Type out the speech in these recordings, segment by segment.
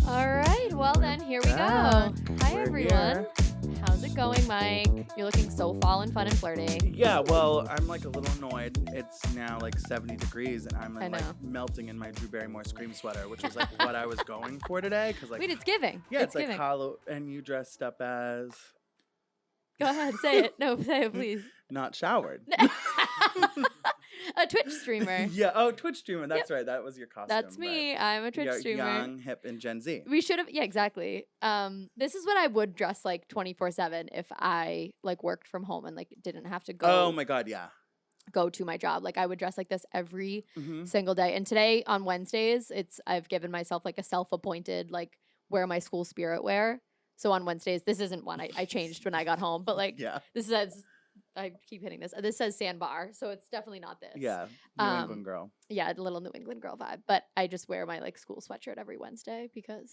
All right, well then, here we go. Hi, everyone. How's it going, Mike? You're looking so fall and fun and flirty. Yeah, well, I'm like a little annoyed. It's now like 70 degrees, and I'm like melting in my Drew Barrymore Scream sweater, which was like what I was going for today. Cause like, wait, it's giving. Yeah, it's giving. like Halloween, and you dressed up as. Go ahead, say it. No, say it, please. Not showered. A Twitch streamer. Yeah. Oh, Twitch streamer. That's right. That was your costume. That's me. I'm a Twitch streamer. Young, hip, and Gen Z. We should have. Yeah, exactly. This is what I would dress like 24/7 if I like worked from home and like didn't have to go. Oh my God. Yeah. Go to my job. Like I would dress like this every single day. And today on Wednesdays, I've given myself like a self-appointed like wear my school spirit wear. So on Wednesdays, this isn't one I changed when I got home, but like this says. I keep hitting this. This says sandbar, so it's definitely not this. Yeah, New England girl. Yeah, the little New England girl vibe. But I just wear my like school sweatshirt every Wednesday because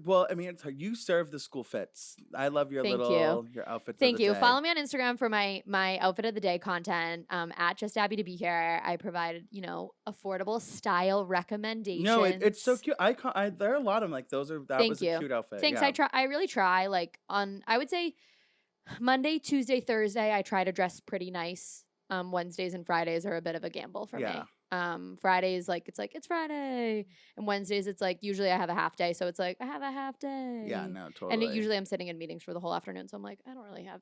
Well, I mean, it's hard. You serve the school fits. I love your your outfits. Thank you. Day. Follow me on Instagram for my outfit of the day content. At Just Abby to Be Here. I provided affordable style recommendations. No, it's so cute. There are a lot of them. Like those are. That was a cute outfit. Thanks. Yeah. I really try. Like I would say. Monday, Tuesday, Thursday, I try to dress pretty nice. Wednesdays and Fridays are a bit of a gamble for me. Fridays, it's Friday. And Wednesdays, it's like, usually I have a half day. So it's like, I have a half day. Yeah, no, totally. And usually I'm sitting in meetings for the whole afternoon. So I'm like, I don't really have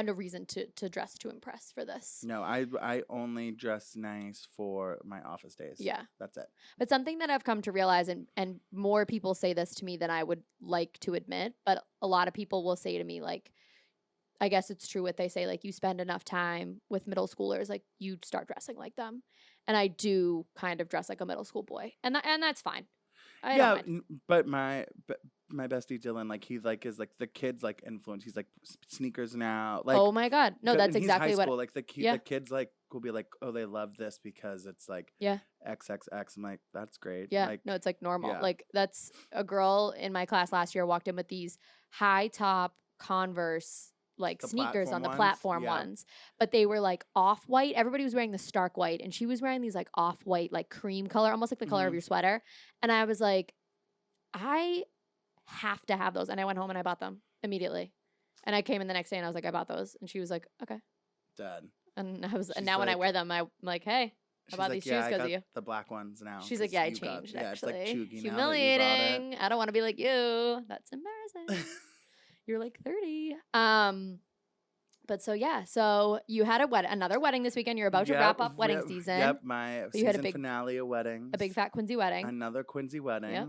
no reason to dress to impress for this. No, I only dress nice for my office days. Yeah. That's it. But something that I've come to realize, and more people say this to me than I would like to admit, but a lot of people will say to me, like, I guess it's true what they say, like, you spend enough time with middle schoolers, like, you start dressing like them. And I do kind of dress like a middle school boy. And that's fine. I don't mind. But my bestie Dylan, like he like is like the kids like influence. He's like sneakers now. Like, oh my God, no, that's exactly high what. School. Like the kids like will be like, oh, they love this because it's like XXX. I'm like, that's great. Yeah, like, no, it's like normal. Yeah. Like that's a girl in my class last year walked in with these high top Converse like sneakers on the platform ones, but they were like off white. Everybody was wearing the stark white, and she was wearing these like off white, like cream color, almost like the color of your sweater. And I was like, I have to have those. And I went home and I bought them immediately. And I came in the next day and I was like, I bought those. And she was like, okay. Dad. And now when I wear them, I'm like, hey, I bought these shoes because of you. The black ones now. She's like, yeah, I changed actually. It's like humiliating. I don't want to be like you. That's embarrassing. You're like 30. But so yeah, so you had another wedding this weekend. You're about to wrap up wedding season. Yep, my season finale of weddings. A big fat Quincy wedding. Another Quincy wedding. Yep.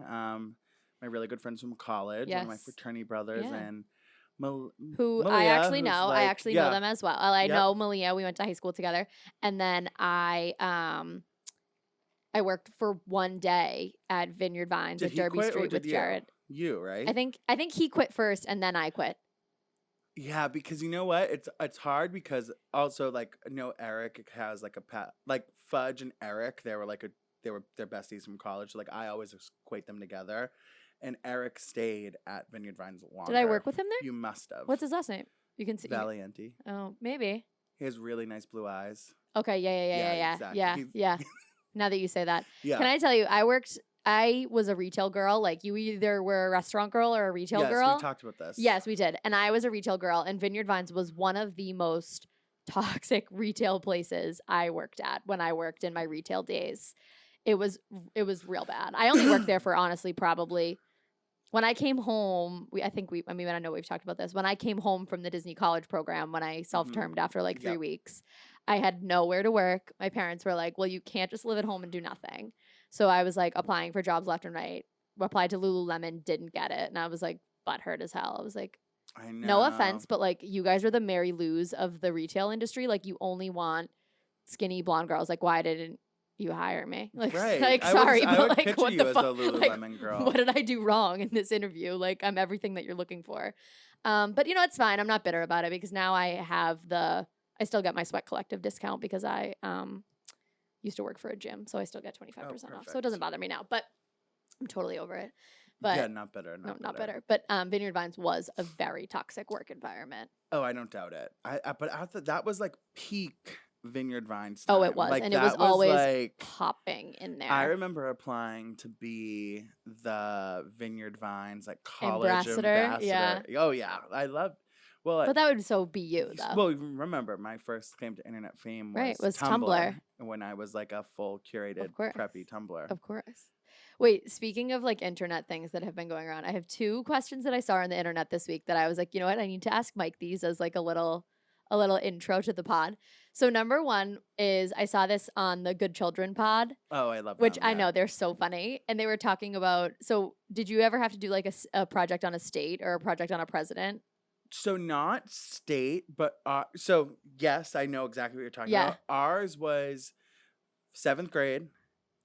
My really good friends from college, one of my fraternity brothers, and who Malia, I actually know. I actually know them as well. I know Malia. We went to high school together, and then I worked for one day at Vineyard Vines at Derby Street with Jared. You right? I think he quit first, and then I quit. Yeah, because you know what? It's hard because also like Eric has like like Fudge and Eric. They were their besties from college. So like I always equate them together. And Eric stayed at Vineyard Vines longer. Did I work with him there? You must have. What's his last name? You can see. Valiente. Oh, maybe. He has really nice blue eyes. Okay, yeah. Exactly. Yeah. Now that you say that. Yeah. Can I tell you, I was a retail girl. Like you either were a restaurant girl or a retail girl. Yes, we talked about this. Yes, we did. And I was a retail girl, and Vineyard Vines was one of the most toxic retail places I worked at when I worked in my retail days. It was real bad. I only worked there for honestly probably when I came home. I don't know we've talked about this. When I came home from the Disney college program, when I self-termed after like 3 weeks, I had nowhere to work. My parents were like, well, you can't just live at home and do nothing. So I was like applying for jobs left and right, applied to Lululemon, didn't get it. And I was like butthurt as hell. I was like, I know. No offense, but like you guys are the Mary Lou's of the retail industry. Like you only want skinny blonde girls. Like why didn't you hire me? Like, right. like sorry, I but would like what the fuck? Lululemon girl. What did I do wrong in this interview? Like I'm everything that you're looking for. But it's fine. I'm not bitter about it because now I still get my Sweat Collective discount because I used to work for a gym, so I still get 25% off. So it doesn't bother me now, but I'm totally over it. But yeah, not better. Not better. But Vineyard Vines was a very toxic work environment. Oh, I don't doubt it. But that was like peak Vineyard Vines Oh, time. it was. Like, And it was that always like popping in there. I remember applying to be the Vineyard Vines like college Ambassador, yeah. Oh yeah, I love. Well, But that would so be you, though. well, remember my first claim to internet fame Right, was Tumblr, Tumblr. when I was like a full curated course. preppy Tumblr. Of course. Wait, speaking of like internet things that have been going around, I have 2 questions that I saw on the internet this week that I was like, you know what, I need to ask Mike these as like a little intro to the pod. So number 1 is I saw this on the Good Children pod, Oh, I love which them, I yeah. know they're so funny, and they were talking about. So did you ever have to do like a project on a state or a project on a president? So not state, but so yes, I know exactly what you're talking Yeah. about. Ours was 7th grade.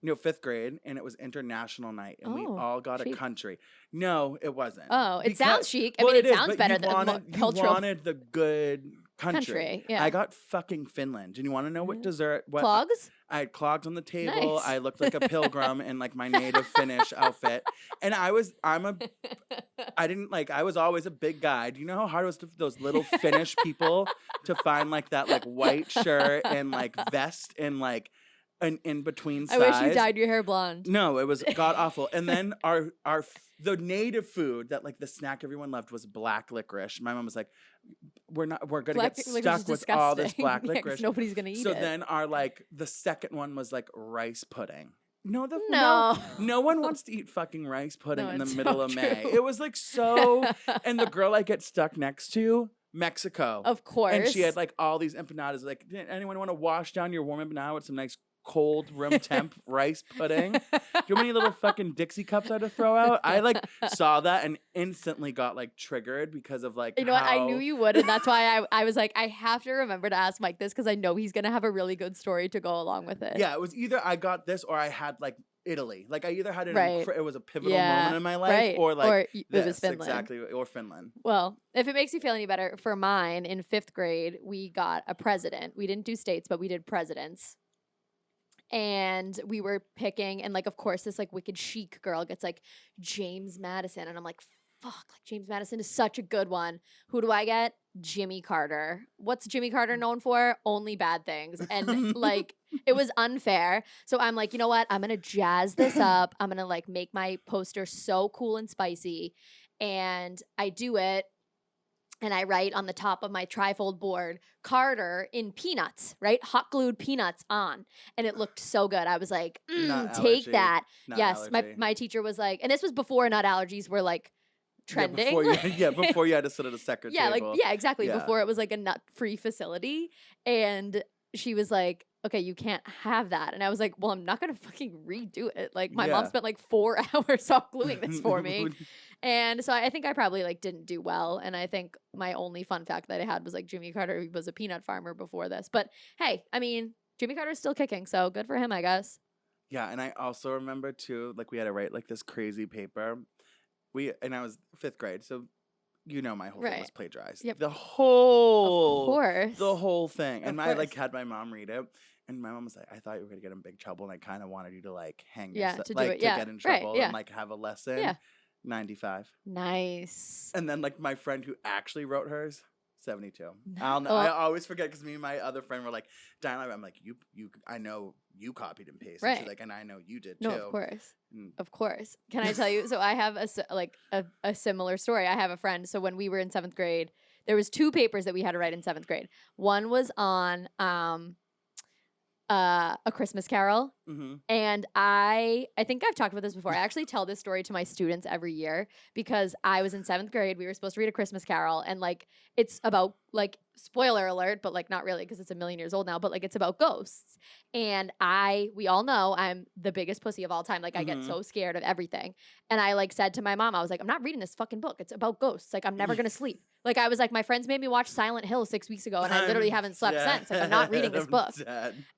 No, 5th grade, and it was international night, and we Oh, all got chic. a country. No, it wasn't. Oh, it sounds chic. I Well, mean, it is, sounds but better you than wanted, you cultural wanted the good country. Yeah. I got fucking Finland. And you want to know what dessert? What clogs. I had clogs on the table. Nice. I looked like a pilgrim in like my native Finnish outfit, and I was always a big guy. Do you know how hard it was for those little Finnish people to find like that like white shirt and like vest and like an in between size? I wish you dyed your hair blonde. No, it was god awful. And then the native food that like the snack everyone loved was black licorice. My mom was like, we're gonna get stuck with all this black Yeah, 'cause licorice. nobody's gonna eat So it. then the second one was like rice pudding. No, no one wants to eat fucking rice pudding No, in the it's middle so of May. true. It was like so. And the girl I get stuck next to, Mexico. Of course. And she had like all these empanadas. Like, anyone want to wash down your warm empanada with some nice cold room temp rice pudding? Do you know how many little fucking Dixie cups I had to throw out? I like saw that and instantly got like triggered because of like, you know what? I knew you would, and that's why I was like, I have to remember to ask Mike this because I know he's gonna have a really good story to go along with it. Yeah, it was either I got this or I had like Italy. Like I either had it was a pivotal Yeah, moment in my life, right. or like it this, was Finland. exactly, or Finland. Well, if it makes you feel any better, for mine in 5th grade, we got a president. We didn't do states, but we did presidents. And we were picking, and like, of course, this like wicked chic girl gets like James Madison, and I'm like, fuck, like James Madison is such a good one. Who do I get? Jimmy Carter. What's Jimmy Carter known for? Only bad things. And like, it was unfair. So I'm like, you know what? I'm gonna jazz this up. I'm gonna like make my poster so cool and spicy. And I do it. And I write on the top of my trifold board, Carter in peanuts, right? Hot glued peanuts on. And it looked so good. I was like, Nut take allergy. that. Nut Yes, allergy. my teacher was like, and this was before nut allergies were like trending. Before you had to sit at a second table. Exactly. Yeah. Before it was like a nut-free facility. And she was like, okay, you can't have that. And I was like, well, I'm not going to fucking redo it. Like my mom Yeah. spent like 4 hours hot gluing this for me. And so I think I probably like didn't do well. And I think my only fun fact that I had was like Jimmy Carter was a peanut farmer before this. But hey, I mean, Jimmy Carter's still kicking, so good for him, I guess. Yeah, and I also remember too, like we had to write like this crazy paper. And I was 5th grade, so you know my whole thing was plagiarized. Yep. The whole thing. And I like course. had my mom read it. And my mom was like, I thought you were gonna get in big trouble, and I kind of wanted you to like hang yourself, to do like it. to Yeah, get in right, trouble yeah. and like have a lesson. Yeah. 95. Nice. And then like my friend who actually wrote hers, 72. No. I always forget because me and my other friend were like, Diana, I'm like, you I know you copied and pasted. Right. She's like, and I know you did No, too. of course. Mm. Of course. Can I tell you? So I have a similar story. I have a friend. So when we were in 7th grade, there was 2 papers that we had to write in 7th grade. One was on A Christmas Carol. Mm-hmm. And I think I've talked about this before. I actually tell this story to my students every year because I was in 7th grade. We were supposed to read A Christmas Carol, and like it's about like spoiler alert, but like not really because it's a million years old now. But like it's about ghosts, and we all know I'm the biggest pussy of all time. Like I get so scared of everything, and I like said to my mom, I was like, I'm not reading this fucking book. It's about ghosts. Like I'm never gonna sleep. Like I was like, my friends made me watch Silent Hill 6 weeks ago, and I literally haven't slept since. Like I'm not reading this book.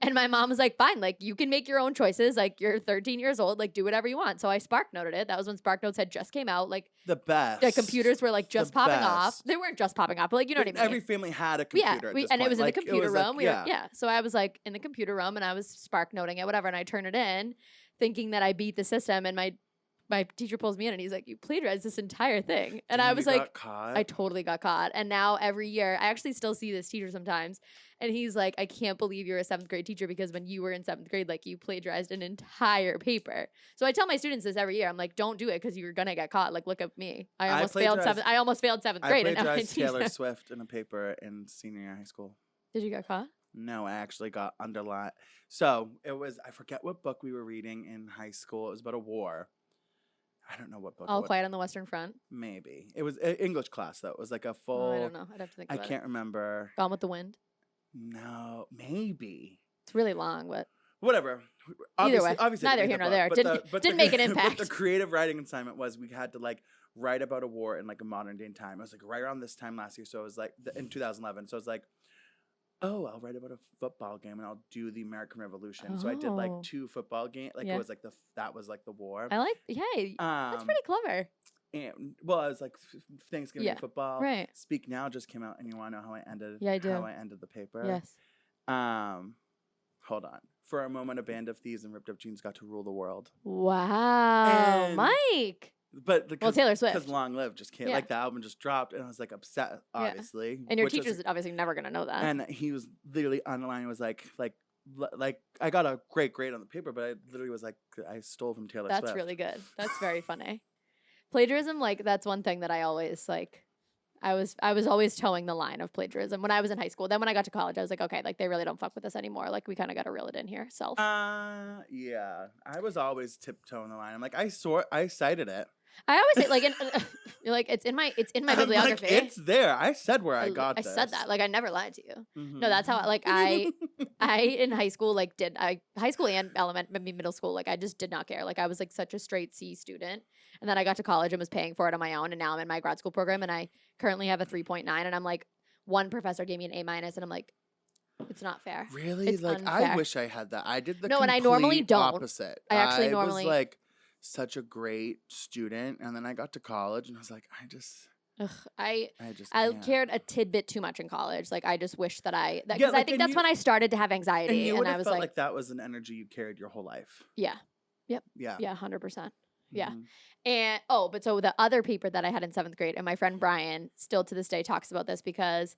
And my mom was like, fine, like you can make your own choices. Like you're 13 years old, like do whatever you want. So I Spark Noted it. That was when Spark Notes had just came out. Like The best. the computers were like just The popping off. best. They weren't just popping off, but like you know what I mean. Every family had a computer. At this and it point. was in Like, the computer was like- room. So I was like in the computer room and I was Spark Noting it, whatever, and I turned it in, thinking that I beat the system. And my my teacher pulls me in and he's like, you plagiarized this entire thing. And Damn, I was you like, got caught? I totally got caught. And now every year, I actually still see this teacher sometimes. And he's like, I can't believe you're a 7th grade teacher because when you were in 7th grade, like you plagiarized an entire paper. So I tell my students this every year. I'm like, don't do it because you're gonna get caught. Like, look at me. I almost failed seventh grade. And now my plagiarized Taylor teacher. Swift in a paper in senior year high school. Did you get caught? No, I actually got underlined. So it was, I forget what book we were reading in high school. It was about a war. I don't know what book. All Quiet on the Western Front. Maybe. It was an English class, though. It was like a full. Oh, I don't know. I'd have to think I about can't remember. Gone with the Wind. No, maybe. It's really long, but whatever. Either way, obviously neither here nor there. Didn't make an impact. But the creative writing assignment was we had to like write about a war in like a modern day time. It was like right around this time last year. So it was like in 2011. So it was like, oh, I'll write about a football game and I'll do the American Revolution. So I did like Oh. 2 football games. Like Yeah. it was like that was like the war. I like, hey, that's pretty clever. And well, I was like Thanksgiving Yeah, football. right. Speak Now just came out, and you want to know how I ended? Yeah, I do. How I ended the paper. Yes. Hold on. For a moment, a band of thieves and ripped up jeans got to rule the world. Wow, And- Mike. But Well, Taylor because Swift. Long Live just came, Yeah. like the album just dropped, and I was like upset, obviously. And your which was- teacher's obviously never going to know that. and he was literally underlining, was like I got a great grade on the paper, but I literally was like, I stole from Taylor Swift. That's really good. That's very funny. Plagiarism, like, that's one thing that I always, like, I was always towing the line of plagiarism when I was in high school. Then when I got to college, I was like, okay, like, they really don't fuck with us anymore. Like, we kind of got to reel it in here. Self. Yeah. I was always tiptoeing the line. I'm like, I cited it. I always say, like, you're like, it's in my I'm like, bibliography. it's there. I said where I got I this. said that. Like, I never lied to you. Mhm. No, that's how, like, I in high school, like, high school and middle school, like, I just did not care. Like, I was, like, such a straight C student. And then I got to college and was paying for it on my own. And now I'm in my grad school program and I currently have a 3.9. And I'm like, one professor gave me an A-. And I'm like, it's not fair. Really? It's Like, I unfair. wish I had that. I did the No, and I normally complete don't. opposite. I actually was normally- like such a great student, and then I got to college, and I was like, I just I can't. cared a tidbit too much in college. Like, I just wish that Yeah, because I like, think and that's you- when I started to have And anxiety. you And would I have was felt like, that was an energy you carried your whole life. yeah, Yeah. yeah, 100%. Yeah. Mhm. And but so the other paper that I had in 7th grade, and my friend Brian still to this day talks about this because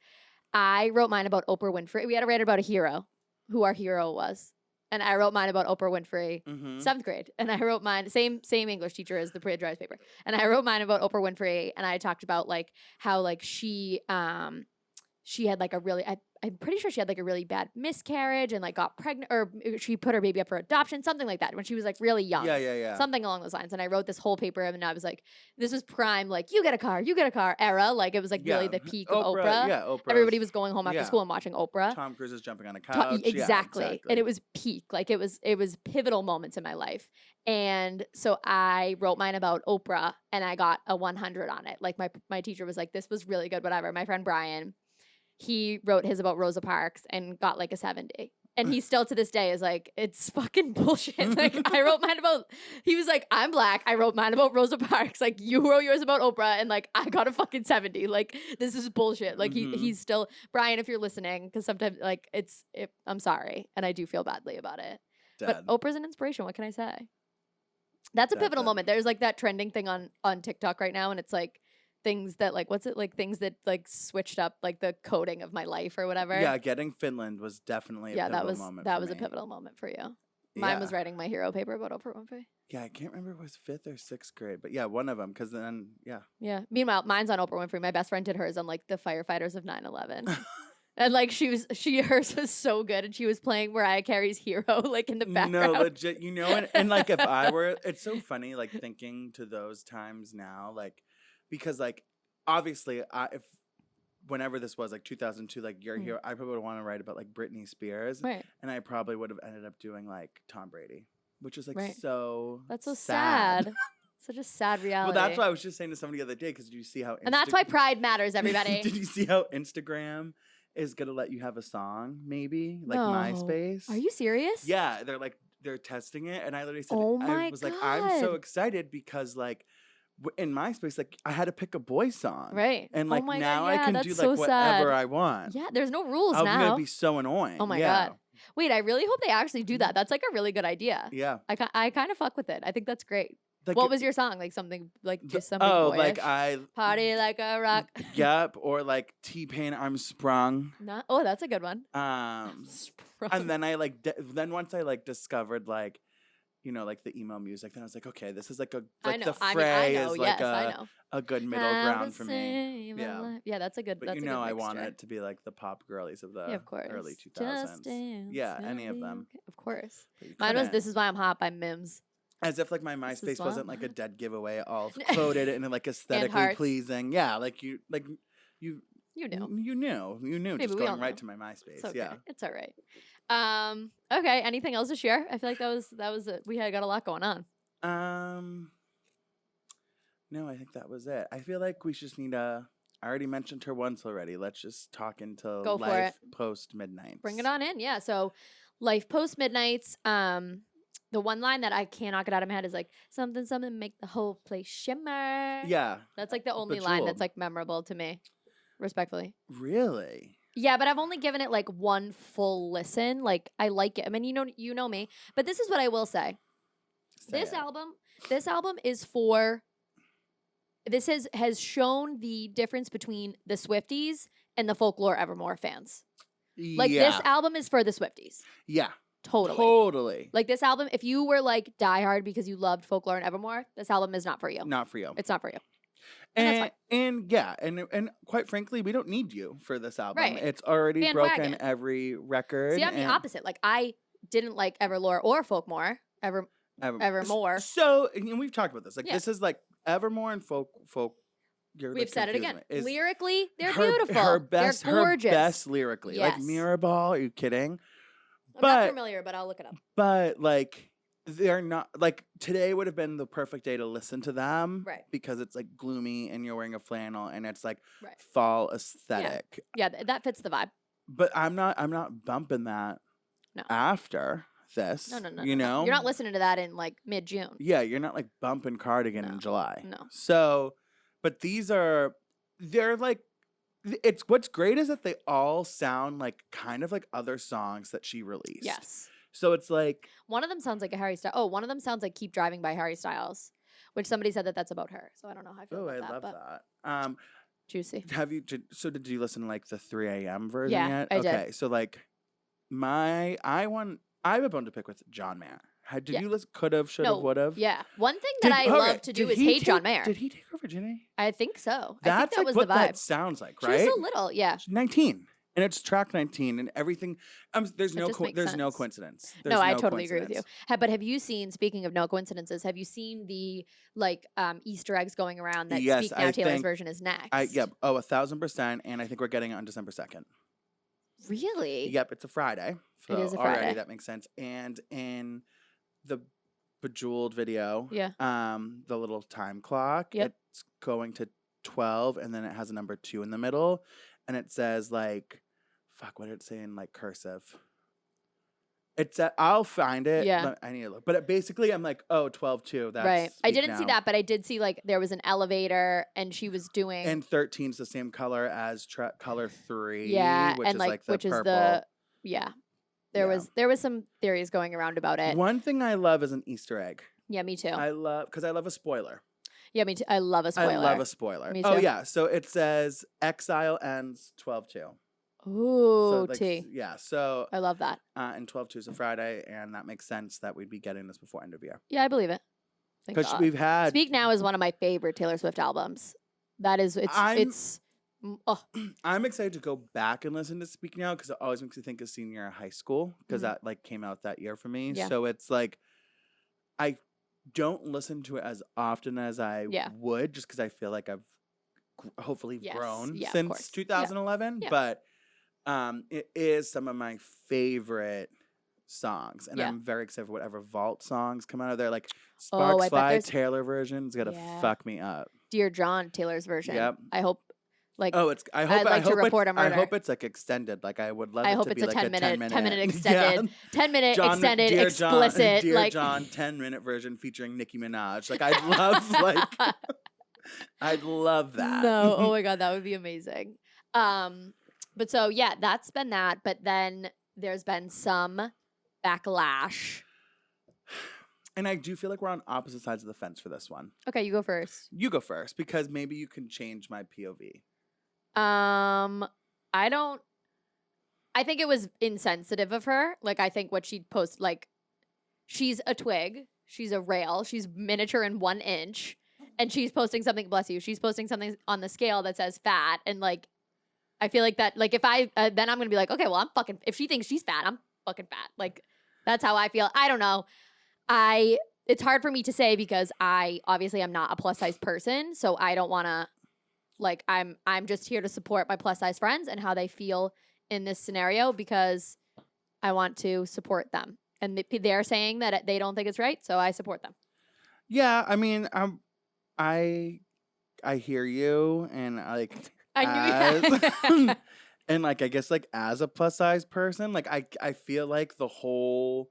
I wrote mine about Oprah Winfrey. We had to write about a hero, who our hero was. And I wrote mine about Oprah Winfrey, Mhm. 7th grade. And I wrote mine, same English teacher as the plagiarized paper. And I wrote mine about Oprah Winfrey, and I talked about like how like she had like a really I'm pretty sure she had like a really bad miscarriage and like got pregnant, or she put her baby up for adoption, something like that when she was like really young. Yeah. Something along those lines. And I wrote this whole paper and I was like, this was prime, like, you get a car era. Like, it was like really the peak of Oprah. Yeah, Oprah. Everybody was going home after yeah. school and watching Oprah. Tom Cruise is jumping on a couch. Yeah, Exactly. And it was peak. Like, it was pivotal moments in my life. And so I wrote mine about Oprah and I got a 100 on it. Like, my teacher was like, this was really good, whatever. My friend Brian, he wrote his about Rosa Parks and got like a 70. And he still to this day is like, it's fucking bullshit. Like, I wrote mine about, he was like, I'm black. I wrote mine about Rosa Parks. Like, you wrote yours about Oprah and like, I got a fucking 70. Like, this is bullshit. Like, he's still, Brian, if you're listening, because sometimes like I'm sorry. And I do feel badly about it. Dead. But Oprah's an inspiration. What can I say? That's a pivotal moment. There's like that trending thing on TikTok right now. And it's like, things that like things that like switched up like the coding of my life or whatever. Yeah, getting Finland was definitely a pivotal moment. That for was a me. pivotal moment for you. Mine was Yeah. writing my hero paper about Oprah Winfrey. Yeah, I can't remember if it was 5th or 6th grade, but yeah, one of them. Because then, yeah. Yeah. Meanwhile, mine's on Oprah Winfrey. My best friend did hers on like the firefighters of 9/11. And like hers was so good, and she was playing Mariah Carey's Hero like in the background. No, legit, and like if I were, it's so funny like thinking to those times now, like because like obviously if whenever this was like 2002, like your hero, I probably would want to write about like Britney Spears, Right. and I probably would have ended up doing like Tom Brady, which is like Right. so That's so sad. Such a sad reality. Well, that's what I was just saying to somebody the other day, because you see how and that's why pride matters, everybody. Did you see how Instagram is gonna let you have a song, maybe like No. MySpace? Are you serious? Yeah, they're testing it, and I literally said, Oh I my was like, I'm so God. excited because like in MySpace, like I had to pick a boy song, Right. And Oh like my now God, I yeah, can that's do so like whatever sad. I want. Yeah, there's no rules I'm now. gonna be so annoying. Oh my Yeah. God. Wait, I really hope they actually do that. That's like a really good idea. Yeah. I kind of fuck with it. I think that's great. like What was your song? Like something like the- just something oh, boyish? like I Party like a rock. Yep, or like T-Pain, I'm Sprung. Not, oh, that's a good one. And Sprung. then I like then once I like discovered like like the emo music, then I was like, okay, this is like a I like know. the I fray mean, I know. is like Yes, I know. a good middle Have ground to for me. save a Yeah. life. Yeah, that's a good. But That's a good I mixture. wanted it to be like the pop girlies of the Yeah, of course. early 2000s. Just dance. Yeah, it'll any of be them. okay. Of course. But you Mine was couldn't. "This Is Why I'm Hot" by Mims. As if like my This is MySpace why wasn't I'm like a hot. dead giveaway, all quoted and like aesthetically hearts. pleasing. Yeah, like you You knew. you knew Maybe just we all going right knew. to my MySpace. It's okay. Yeah. It's all right. Okay. Anything else to share? I feel like that was it. We had got a lot going on. No, I think that was it. I feel like we just need I already mentioned her once already. Let's just talk into Go for life it. post midnight. Bring it on in. Yeah. So, life post midnights. The one line that I cannot get out of my head is like something make the whole place shimmer. Yeah. That's like the only line Bejeweled. that's like memorable to me, respectfully. Really? Yeah, but I've only given it like one full listen. Like I like it. I mean, you know me. But this is what I will say. Say This it. album is for. This has shown the difference between the Swifties and the Folklore Evermore fans. Like yeah. this album is for the Swifties. Yeah. Totally. Totally. Like this album, if you were like diehard because you loved Folklore and Evermore, this album is not for you. Not for you. It's not for you. And that's fine. And yeah, and quite frankly, we don't need you for this album. Right. It's already broken Bandwagon. every record. See, I'm the opposite. Like I didn't like Everlore or Folkmore Evermore. So, and we've talked about this. Like Yeah. this is like Evermore and folk. You're, We've like, said it confusing again. me. Is Lyrically, they're her, beautiful. Her best, they're gorgeous. Her best lyrically, like Yes. Mirrorball. Are you kidding? I'm but not familiar, but I'll look it up. But like they're not like today would have been the perfect day to listen to them, Right. Because it's like gloomy and you're wearing a flannel and it's like Right. fall aesthetic. Yeah, that fits the vibe. But I'm not bumping that No. after this. No. You know? You're not listening to that in like mid-June. Yeah, you're not like bumping Cardigan in No. July. No. So, but they're like, it's what's great is that they all sound like kind of like other songs that she released. Yes. So it's like, One of them sounds like a Harry Styles. Oh, one of them sounds like "Keep Driving" by Harry Styles, which somebody said that's about her. So I don't know how I feel oh, about I that. love but that. Juicy. Did you listen to like the 3 a.m. version Yeah, yet? I did. Okay, so like I have a bone to pick with John Mayer. Did Yeah. you listen? Could have, should have, No, would have. Yeah. One thing that I love to do is hate John Mayer. Did he take her virginity? I think so. That's I think that like was what the vibe. that sounds like, She right? was so little. Yeah. She's 19, and it's track 19, and everything. There's That no just makes there's no sense. coincidence. No, There's I totally agree with you. coincidence. But have you seen, speaking of no coincidences, have you seen the like Easter eggs going around that Yes, Speak Now I Taylor's think version is next? Yep. Oh, 1,000%, and I think we're getting it on December 2nd. Really? Yep, it's a Friday. So It is a already Friday. that makes sense. And in the Bejeweled video, Yeah. the little time clock, Yep. it's going to 12, and then it has a number 2 in the middle, and it says like, fuck, what did it say in like cursive? It's I'll find it. Yeah. But I need to look. But basically, I'm like, oh, 12-2. That's Right. I Speak didn't see Now. that, but I did see like there was an elevator and she was doing And 13's the same color as color 3. yeah, which and is like the which purple. is the yeah. There Yeah. was some theories going around about it. One thing I love is an Easter egg. Yeah, me too. I love because I love a spoiler. Yeah, me too. I love a spoiler. I love a spoiler. Me Oh too. yeah, so it says Exile ends 12-2. Ooh, So like, T. yeah, so I love that. and 12-2 is a Friday, and that makes sense that we'd be getting this before end of year Yeah, I believe it. Thank because God. we've had. Speak Now is one of my favorite Taylor Swift albums. That is, I'm excited to go back and listen to Speak Now because it always makes me think of senior year of high school because Mhm. that like came out that year for me. Yeah. So it's like I don't listen to it as often as I Yeah. would just because I feel like I've hopefully Yes. grown Yeah, of since course. Yeah. 2011. Yeah. But it is some of my favorite songs, and Yeah. I'm very excited for whatever Vault songs come out of there. Like Oh, Sparks I bet Fly there's- Taylor version is gonna Yeah. fuck me up. Dear John, Taylor's version. Yep. I hope, like, Oh, it's. I I'd hope. like to report a I murder. hope it's like extended. Like I would love. I it hope to it's be a like 10-minute, 10-minute 10-minute Yeah. extended, 10-minute John, extended, Dear explicit, Dear like John, 10-minute version featuring Nicki Minaj. Like I'd love like I'd love that. No, oh my God, that would be amazing. But so yeah, that's been that. But then there's been some backlash And I do feel like we're on opposite sides of the fence for this one. Okay, you go first. You go first because maybe you can change my POV. I think it was insensitive of her. Like, I think what she'd post, like, she's a twig, she's a rail, she's miniature in 1 inch, and she's posting something, bless you, she's posting something on the scale that says fat, and, like, I feel like that, like, if I, then I'm gonna be like, okay, well, if she thinks she's fat, I'm fucking fat. Like, that's how I feel. I don't know. It's hard for me to say because obviously I'm not a plus size person, so I don't wanna, like, I'm just here to support my plus size friends and how they feel in this scenario because I want to support them. And they're saying that they don't think it's right, so I support them. Yeah, I mean, I hear you, and like I knew that. and like I guess like as a plus size person, like I feel like the whole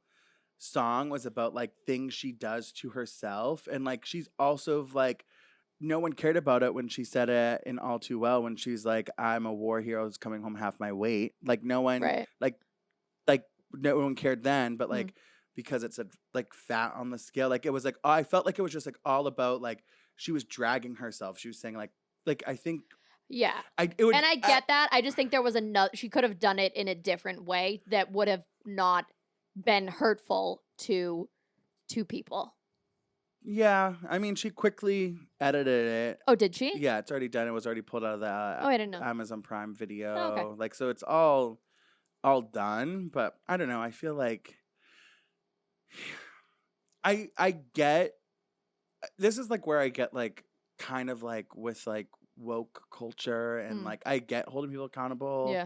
song was about like things she does to herself, and like she's also like no one cared about it when she said it in All Too Well when she's like, I'm a war hero who's coming home half my weight. Like no one Right. like no one cared then, but like because it said like fat on the scale, like it was like I felt like it was just like all about like she was dragging herself. She was saying like I think Yeah. I get that. I just think there was she could have done it in a different way that would have not been hurtful to people. Yeah, I mean, she quickly edited it. Oh, did she? Yeah, it's already done. It was already pulled out of the I didn't know. Amazon Prime Video. Oh, okay. Like, so it's all done. But I don't know. I feel like I get this is like where I get like kind of like with like woke culture and like I get holding people accountable. Yeah.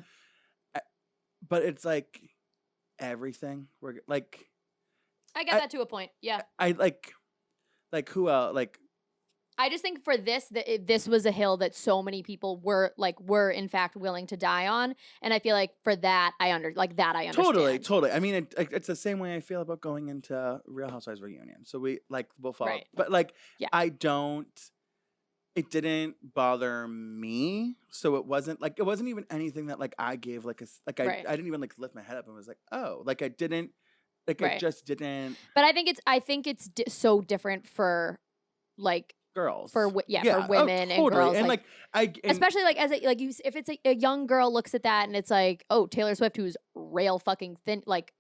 But it's like everything. We're like I get that to a point. Yeah. I like who else? Like I just think for this, this was a hill that so many people were in fact willing to die on, and I feel like for that I understand. Totally. I mean, it's the same way I feel about going into Real Housewives reunion. So we'll follow, Right. but like Yeah. It didn't bother me, so it wasn't even anything that like I gave like I didn't even like lift my head up and was like, oh, like I didn't. Like Right. it just didn't. But I think it's so different for like girls, for women and girls, and especially like if it's a young girl looks at that and it's like, oh, Taylor Swift, who's rail fucking thin, like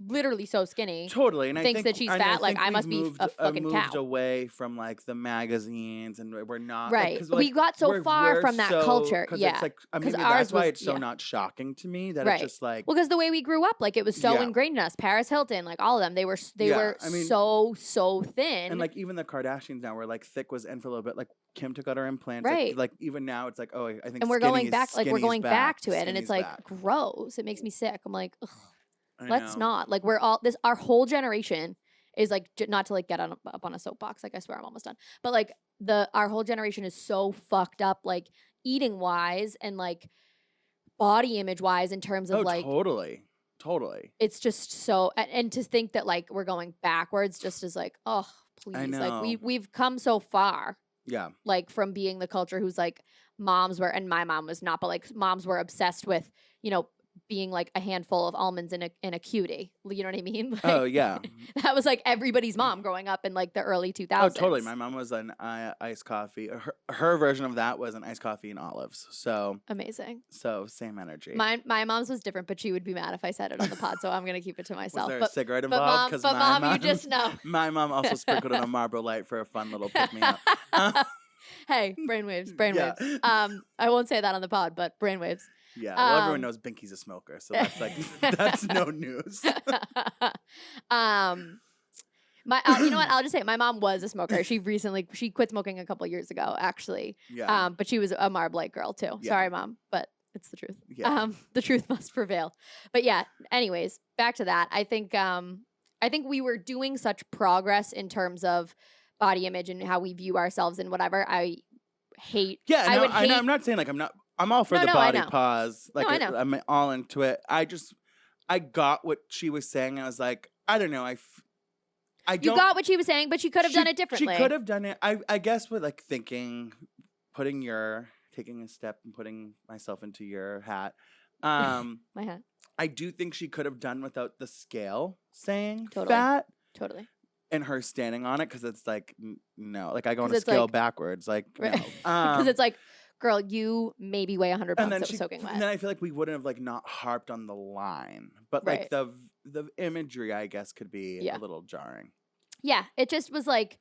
literally so skinny, totally, and thinks that she's fat. Like I must be a fucking cow. Moved away from like the magazines, and we're not right. Like, we got so far from that culture, yeah. It's like that's why it's so not shocking to me that it's just like because the way we grew up, like it was so ingrained in us. Paris Hilton, like all of them, they were so thin, and like even the Kardashians now, where like thick was in for a little bit, like Kim took out her implants, right? Like even now, it's like I think, and we're going back to it, and it's like gross. It makes me sick. I'm like, ugh. Let's not. Like our whole generation is like, not to like get up on a soapbox. Like I swear I'm almost done. But like our whole generation is so fucked up, like eating wise and like body image wise in terms of like. Totally. It's just so, and to think that like we're going backwards just is like, oh, please. I know. Like we've come so far. Yeah. Like from being the culture who's like moms were, and my mom was not, but like moms were obsessed with, being like a handful of almonds in a cutie. You know what I mean? Like, oh yeah. That was like everybody's mom growing up in like the early 2000s. Oh totally. My mom was an iced coffee. Her version of that was an iced coffee and olives. So amazing. So same energy. My mom's was different, but she would be mad if I said it on the pod. So I'm gonna keep it to myself. Was there a cigarette involved? But mom, you just know. My mom also sprinkled it on Marlboro Light for a fun little pick me up. Hey, brainwaves. I won't say that on the pod, but brainwaves. Yeah, well, everyone knows Binky's a smoker, so that's like that's no news. You know what? I'll just say it. My mom was a smoker. She quit smoking a couple years ago, actually. Yeah. But she was a Marblite girl too. Yeah. Sorry, mom, but it's the truth. Yeah. The truth must prevail. But yeah. Anyways, back to that. I think we were doing such progress in terms of body image and how we view ourselves and whatever. I hate. Yeah. I'm not saying like I'm not. I'm all for the body pause. Like I know. I'm all into it. I got what she was saying. I was like, I don't know. You got what she was saying, but she could have done it differently. She could have done it. I guess with like taking a step and putting myself into your hat. My hat. I do think she could have done without the scale saying totally. fat. Totally. and her standing on it because it's like no, like I go on 'Cause a it's scale like- backwards, like no. Right. Because it's like, girl, you maybe weigh 100 and pounds then that was soaking wet. and then I feel like we wouldn't have like not harped on the line, but Right. like the imagery, I guess, could be Yeah. a little jarring. Yeah, it just was like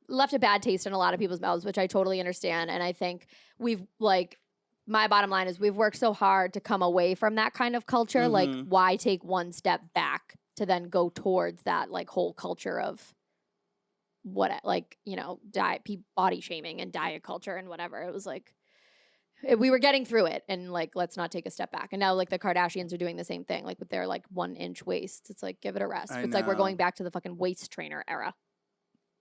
left a bad taste in a lot of people's mouths, which I totally understand. And I think we've like my bottom line is we've worked so hard to come away from that kind of culture. Like, Mhm. why take one step back to then go towards that like whole culture of what like, you know, body shaming and diet culture and whatever. It was like we were getting through it and like let's not take a step back. And now like the Kardashians are doing the same thing, like with their like 1-inch waists. It's like give it a rest. I It's like we're going know. back to the fucking waist trainer era.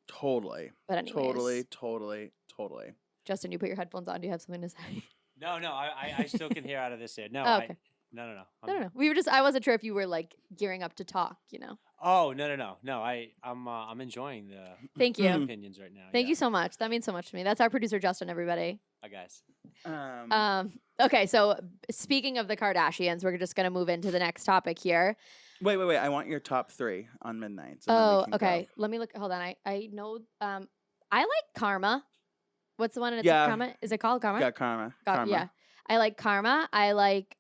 Totally. But anyways, Totally. Justin, you put your headphones on. Do you have something to say? No, I still can hear out of this ear. No, Oh, okay. no. No. We were just. I wasn't sure if you were like gearing up to talk. You know. Oh, no. I'm enjoying the Thank you. opinions right now. Thank you so much. That means so much to me. That's our producer Justin. Everybody. Hi guys. Okay. So speaking of the Kardashians, we're just gonna move into the next topic here. Wait. I want your top 3 on Midnights. Oh, okay. Let me look. Hold on. I know. I like Karma. What's the one? It's Yeah. Karma. Is it called Karma? Yeah, Karma. Yeah. I like Karma. I like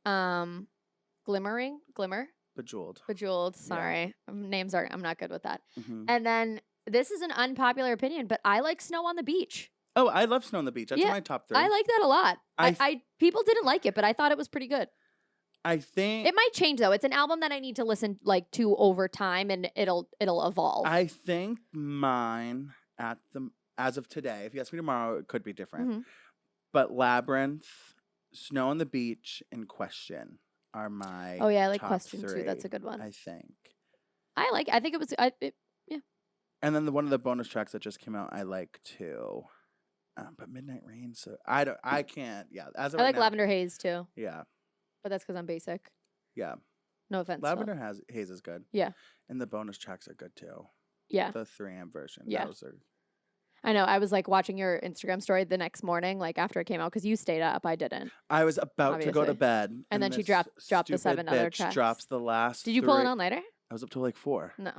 Glimmer. Bejeweled. Sorry. Names are I'm not good with that. Mhm. And then this is an unpopular opinion, but I like Snow on the Beach. Oh, I love Snow on the Beach. That's Yeah, my top 3. I like that a lot. I I people didn't like it, but I thought it was pretty good. I think It might change though. It's an album that I need to listen like to over time and it'll evolve. I think mine as of today, if you ask me tomorrow, it could be different. Mhm. But Labyrinth, Snow on the Beach, and Question are my Oh yeah, I like top Question too. 3, That's a good one. I think. I think it was And then one of the bonus tracks that just came out, I like too. But Midnight Rain, so I can't. Yeah, as of I right like now, Lavender Haze too, Yeah, but that's because I'm basic. yeah. No offense. Lavender Haze is good. Yeah. And the bonus tracks are good too. Yeah. The 3am version. Yeah. Those are. I know. I was like watching your Instagram story the next morning, like after it came out, because you stayed up. I didn't. I was about to go to Obviously. bed, And then she this dropped the stupid 7 other bitch tracks. Drops the last. Did you pull it 3 on later? I was up till like 4. No.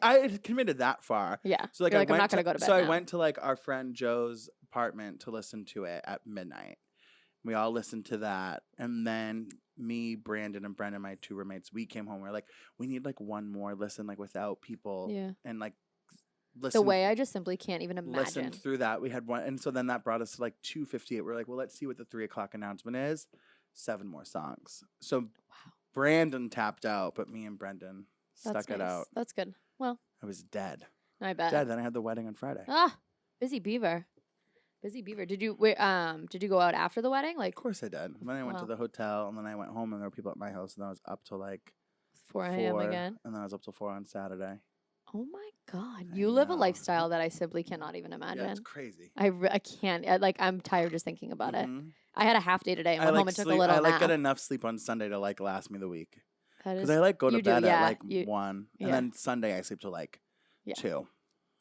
I had committed that far. Yeah. So like You're I like, went I'm not gonna go to bed. So I now. went to like our friend Joe's apartment to listen to it at midnight. We all listened to that, and then me, Brandon, and Brendan, my 2 roommates, we came home. We're like, we need like one more listen, like without people, Yeah. and like listen. The way I just simply can't even imagine. listened through that. We had one, and so then that brought us to like 2:58. We're like, well, let's see what the 3:00 announcement is. 7 more songs. So Brandon tapped out, but me and Brendan That's stuck it nice. out. That's good. Well, I was dead. I bet. Dead. Then I had the wedding on Friday. Ah, busy beaver. Busy beaver. Did you go out after the wedding? Like Of course I did. Then I went to Wow. the hotel, and then I went home, and there were people at my house, and I was up till like 4 a.m. again. and then I was up till 4 on Saturday. Oh my God. I You live a know. lifestyle that I simply cannot even Yeah, imagine. it's crazy. I can't. I'm tired just thinking about it. Mhm. I had a half day today and went home and took a sleep- little I like nap. get enough sleep on Sunday to like last me the week. That is, Because I like go to you do, bed yeah, at like you- 1, yeah. and then Sunday I sleep till like Yeah. 2.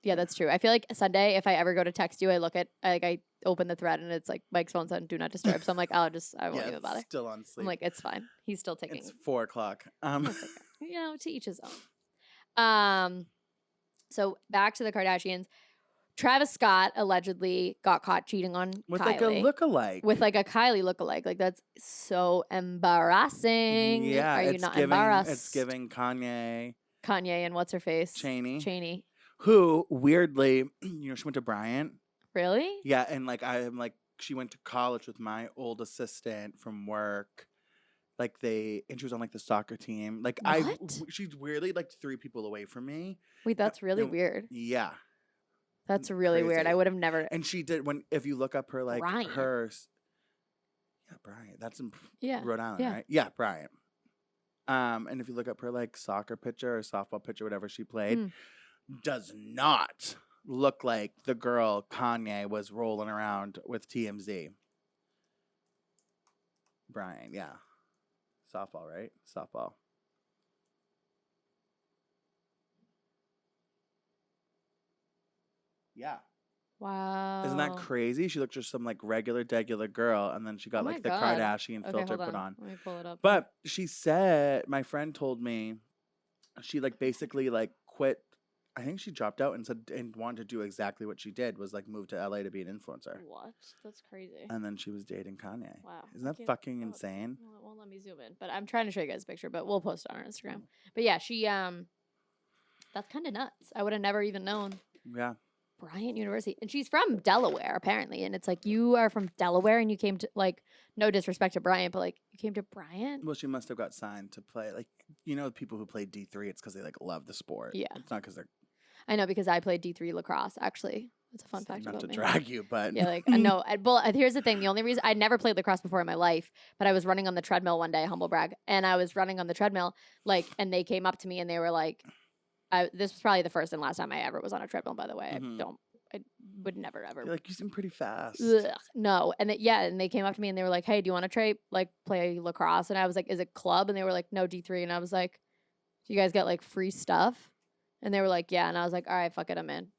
yeah, that's true. I feel like Sunday, if I ever go to text you, I look at, I open the thread and it's like Mike's phone's on do not disturb. So I'm like, I won't Yeah, even bother. it's still on sleep. I'm like, it's fine. He's still taking. it's 4:00. It's okay. You know, to each his own. So back to the Kardashians. Travis Scott allegedly got caught cheating on with Kylie. like a lookalike. With like a Kylie lookalike. Like that's so embarrassing. Yeah, Are you it's not giving, embarrassed? It's giving Kanye Kanye and what's her face? Cheney, who weirdly, she went to Bryant. Really? Yeah, and like I'm like she went to college with my old assistant from work. Like and she was on like the soccer team. Like What? she's weirdly like 3 people away from me. Wait, that's really and- weird. Yeah, That's really weird. I crazy. would have never. and she did if you look up her like Bryant. yeah, Bryant. That's in Yeah. Rhode Island, yeah. right? Yeah, Bryant. And if you look up her like soccer picture or softball picture, whatever she played, Mm. does not look like the girl Kanye was rolling around with TMZ. Bryant, yeah. Softball, right? Softball. Yeah. Wow. Isn't that crazy? She looked just some like regular girl, and then she got Oh my like the God. Kardashian Okay, filter hold put on. Let me pull it up. But she said, my friend told me, she like basically like quit. I think she dropped out and said and wanted to do exactly what she did was like move to LA to be an influencer. What? That's crazy. And then she was dating Kanye. Wow. Isn't I that can't- fucking oh, insane? Well, it won't let me zoom in, but I'm trying to show you guys a picture, but we'll post it on our Instagram. But yeah, she that's kind of nuts. I would have never even known Yeah. Bryant University, and she's from Delaware apparently, and it's like you are from Delaware and you came to like no disrespect to Bryant, but like you came to Bryant. Well, she must have got signed to play like the people who play D3. It's because they like love the sport. Yeah. It's not because they're I know because I played D3 lacrosse. Actually, that's a fun fact not about to me. drag you, but Yeah, like no. Well, here's the thing: the only reason I never played lacrosse before in my life, but I was running on the treadmill one day, humble brag, and I was running on the treadmill, like, and they came up to me and they were like, "This was probably the first and last time I ever was on a treadmill." By the way, Mhm. I would never ever. You're like you seem pretty fast. Ugh, no, and and they came up to me and they were like, "Hey, do you want to play lacrosse?" And I was like, "Is it club?" And they were like, "No, D3." And I was like, "Do you guys get like free stuff?" And they were like, "Yeah." And I was like, "All right, fuck it, I'm in."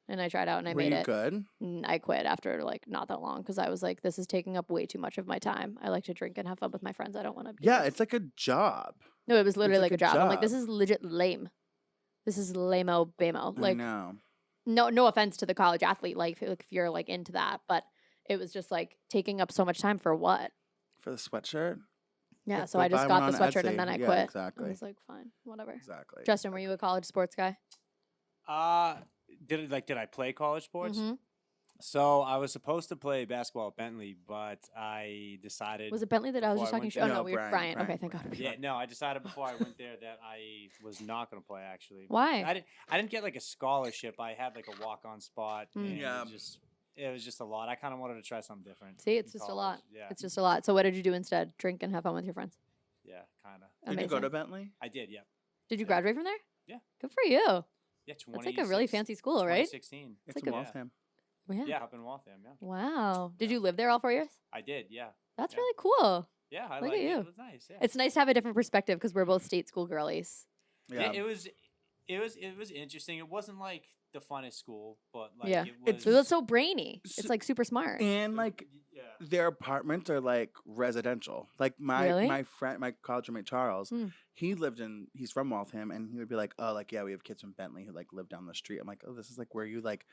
And I tried out and I Were made you it. good? And I quit after like not that long because I was like, "This is taking up way too much of my time. I like to drink and have fun with my friends. I don't want to." Yeah, it's like a job. No, it was literally like like a a job. I'm like, "This job. is legit lame. This is lame-o bamo." I Like, know. no offense to the college athlete, like if you're like into that, but it was just like taking up so much time for what? For the sweatshirt? Yeah, Yeah, so go I just buy got one the on sweatshirt Etsy. and then I Yeah, quit. exactly. I was like, fine, whatever. Exactly. Justin, were you a college sports guy? Did I play college sports? Mhm. So I was supposed to play basketball at Bentley, but I decided. Was it Bentley that I was before just I talking went to? Oh there- no, No, we were Brian, Brian. Brian, Okay, thank God. Brian. Yeah, no, I decided before I went there that I was not going to play. Actually, Why? I didn't get like a scholarship. I had like a walk-on spot, Mm. and Yeah. it was just a lot. I kind of wanted to try something different. See, it's in just a lot. college. Yeah, It's just a lot. So what did you do instead? Drink and have fun with your friends. yeah, kind of. Did you go Amazing. to Bentley? I did, yeah, Did you Yeah. graduate from there? Yeah. Good for you. yeah. That's like a really fancy school, right? 2016. It's like in a- Waltham. Yeah. Yeah, up in Waltham. Yeah, Wow. Did Yeah. you live there all 4 years? I did. Yeah, That's Yeah. really cool. yeah. I Look liked at you. it. It was nice. Yeah. It's nice to have a different perspective because we're both state school girlies. Yeah. It was interesting. It wasn't like the funnest school, but like Yeah. it It's- was. It's so brainy. It's S- like super smart. And like yeah. their apartments are like residential. Like Really? my friend, my college roommate Charles, Hmm. he's from Waltham, and he would be like, "Oh, like yeah, we have kids from Bentley who like live down the street." I'm like, "Oh, this is like where you like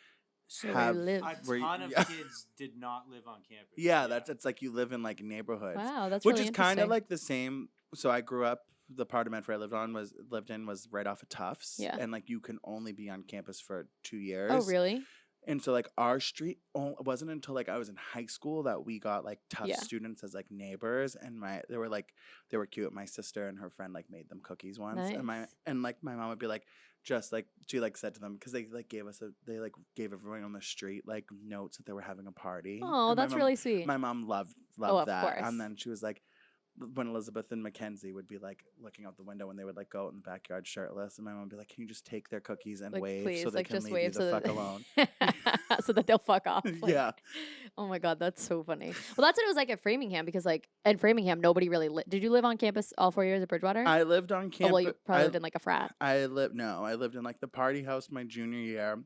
So where have you live. A where you- ton of yeah. kids did not live on campus. yeah, that's it's like you live in like neighborhoods, Wow, that's which really is kind of interesting. like the same. So I grew up. The part of Medford I lived in was right off of Tufts, Yeah. and like you can only be on campus for 2 years. Oh, really? And so like our street it wasn't until like I was in high school that we got like Tufts Yeah. students as like neighbors, and they were cute. My sister and her friend like made them cookies once, and Nice. my mom would be like just like she like said to them because they like gave everyone on the street like notes that they were having a party. Oh, And my that's mom- really sweet. My mom loved of that, course. and then she was like. When Elizabeth and Mackenzie would be like looking out the window when they would like go out in the backyard shirtless, and my mom would be like, "Can you just take their cookies and Like, wave please, so they like, can just leave wave you the so fuck that- alone?" so that they'll fuck off. Like, Yeah. Oh my God, that's so funny. Well, that's what it was like at Framingham because, like, in Framingham, nobody really Did you live on campus all 4 years at Bridgewater? I lived on Oh, campus. well, you probably lived in like a frat. I lived in like the party house my junior year.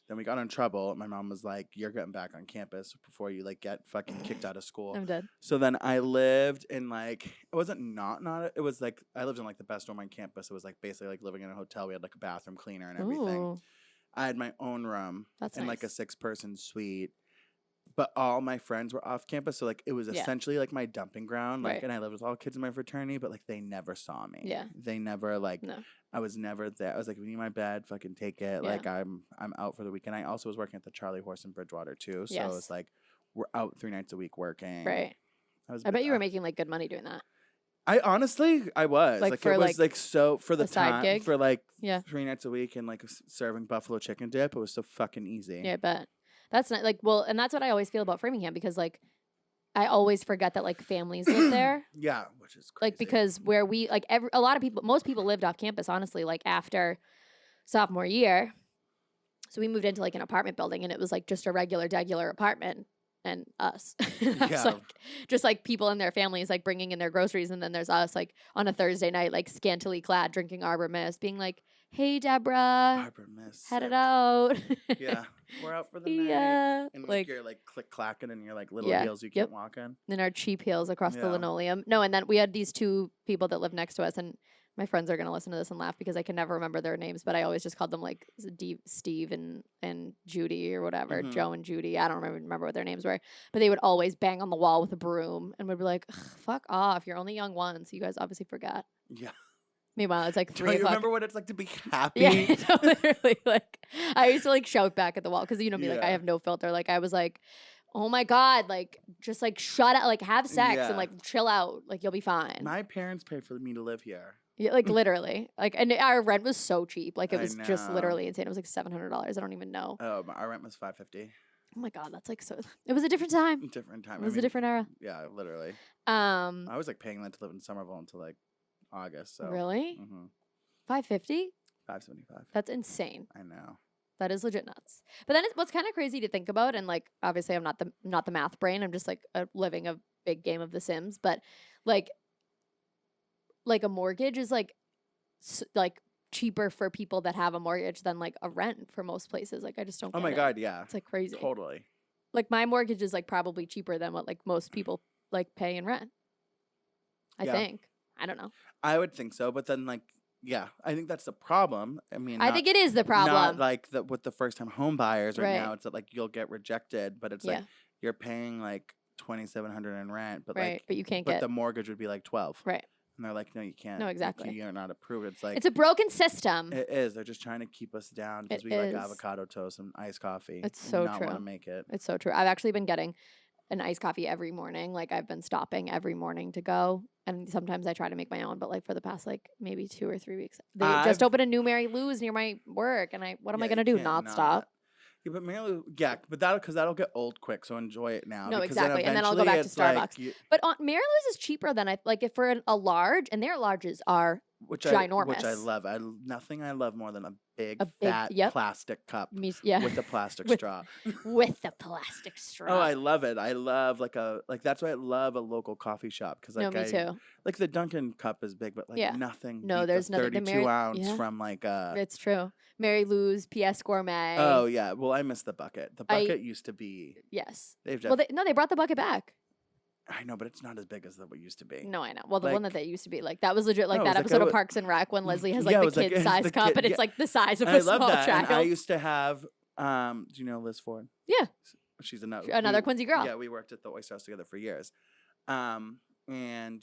Then we got in trouble. My mom was like, "You're getting back on campus before you like get fucking kicked out of school." I'm dead. So then I lived in like it wasn't not it was like I lived in like the best room on campus. It was like basically like living in a hotel. We had like a bathroom cleaner and everything. Ooh, I had my own room that's in nice. like a 6-person suite. But all my friends were off campus, so like it was Yeah. essentially like my dumping ground. Like, Right. and I lived with all kids in my fraternity, but like they never saw me. Yeah. They never like. No. I was never there. I was like, "We need my bed. Fucking take it." Yeah. Like I'm out for the weekend. I also was working at the Charlie Horse in Bridgewater too, so Yes. it's like we're out 3 nights a week working. Right. I was. I bet you were making like good money doing that. I honestly, I was Like, like, for, it was like, like so for the a side time gig? for like Yeah. 3 nights a week and like serving buffalo chicken dip. It was so fucking easy. Yeah, I bet. That's not like, well, and that's what I always feel about Framingham because, like, I always forget that like families live there. Yeah, which is crazy. Like, because where we, like, a lot of people, most people lived off campus, honestly, like after sophomore year. So we moved into like an apartment building and it was like just a regular apartment and us. And I was Yeah. like, just like people and their families like bringing in their groceries. And then there's us like on a Thursday night, like scantily clad, drinking Arbor Mist, being like, "Hey, Deborah, Harbor Miss. headed out." Yeah, we're out for the night. Yeah. And like Like, you're like click clacking and you're like little Yeah, heels you yep. can't walk in. in our cheap heels across the Yeah. linoleum. No, and then we had these two people that lived next to us, and My friends are gonna listen to this and laugh because I can never remember their names, but I always just called them like Steve and Judy or whatever, Mhm. Joe and Judy. I don't remember what their names were, but they would always bang on the wall with a broom and would be like, "Ugh, "Fuck off! You're only young once. You guys obviously forgot." Yeah. Meanwhile, it's like Do 3 you o'clock. remember what it's like to be happy? Yeah, no, literally. Like I used to like shout back at the wall because you know me, like I Yeah. have no filter. Like I was like, "Oh my god!" Like just like shut up, like have sex Yeah. and like chill out. Like you'll be fine. My parents paid for me to live here. Yeah, like literally. Like and our rent was so cheap. Like it I was just know. literally insane. It was like $700. I don't even know. Oh, our rent was $550. Oh my god, that's like so. It was a different time. Different time. It was a different era. Yeah, literally. Um, I was like paying that to live in Somerville until like August. So really, hmm $550? $575. That's insane. I know. That is legit nuts. But then it's what's kind of crazy to think about, and like obviously I'm not the math brain. I'm just like living a big game of The Sims. But like a mortgage is like like cheaper for people that have a mortgage than like a rent for most places. Like I just don't. Oh get my it. God, yeah. It's like crazy. Totally. Like my mortgage is like probably cheaper than what like most people like pay in rent. I Yeah. think. I don't know. I would think so, but then like, yeah, I think that's the problem. I mean, I think it is the problem. Not like with the first time home buyers right now. Right. It's that like you'll get rejected, but it's Yeah. like you're paying like $2,700 in rent, but right, like, but you can't but get the mortgage would be like 12. right. And they're like, no, you can't. No, Like, exactly. you're not approved. It's like It's a broken system. it is. They're just trying to keep us down because It we like is. avocado toast and iced coffee. It's and so not want to true. make it. It's so true. I've actually been getting an iced coffee every morning. Like I've been stopping every morning to go. And sometimes I try to make my own, but like for the past like maybe 2 or 3 weeks. They just I've- opened a new Mary Lou's near my work. And what am I Yeah, gonna you do? can't Not stop? Yeah, but Mary but that'll get old quick. So enjoy it now. No, because exactly. And then I'll go back to eventually it's Starbucks. like But Mary Lou's is cheaper than like if for a large, and their larges are which I ginormous. love. Nothing I love more than a big big- fat yep. plastic cup yeah with a plastic With- straw. with the plastic straw. Oh, I love it. I love that's why I love a local coffee shop because no, me too. like the Dunkin' cup is big, but like Yeah. nothing. No, beats there's a nothing. The 32 ounce yeah. from like It's true. Mary Lou's, PS Gourmet. Oh yeah, well I miss the bucket. The bucket used to be. Yes. They've Well, they brought the bucket back. I know, but it's not as big as what used to be. No, I know. Well, the one Like- that they used to be like that was legit. Like No, it that was like episode a- of Parks and Rec when Leslie has like Yeah, it the was like- kid it's size the cup, kid- and it's yeah. like the size of And I a love small that. child. And I used to have. Do you know Liz Ford? Yeah. She's another Another Quincy girl. Yeah, we worked at the Oyster House together for years. And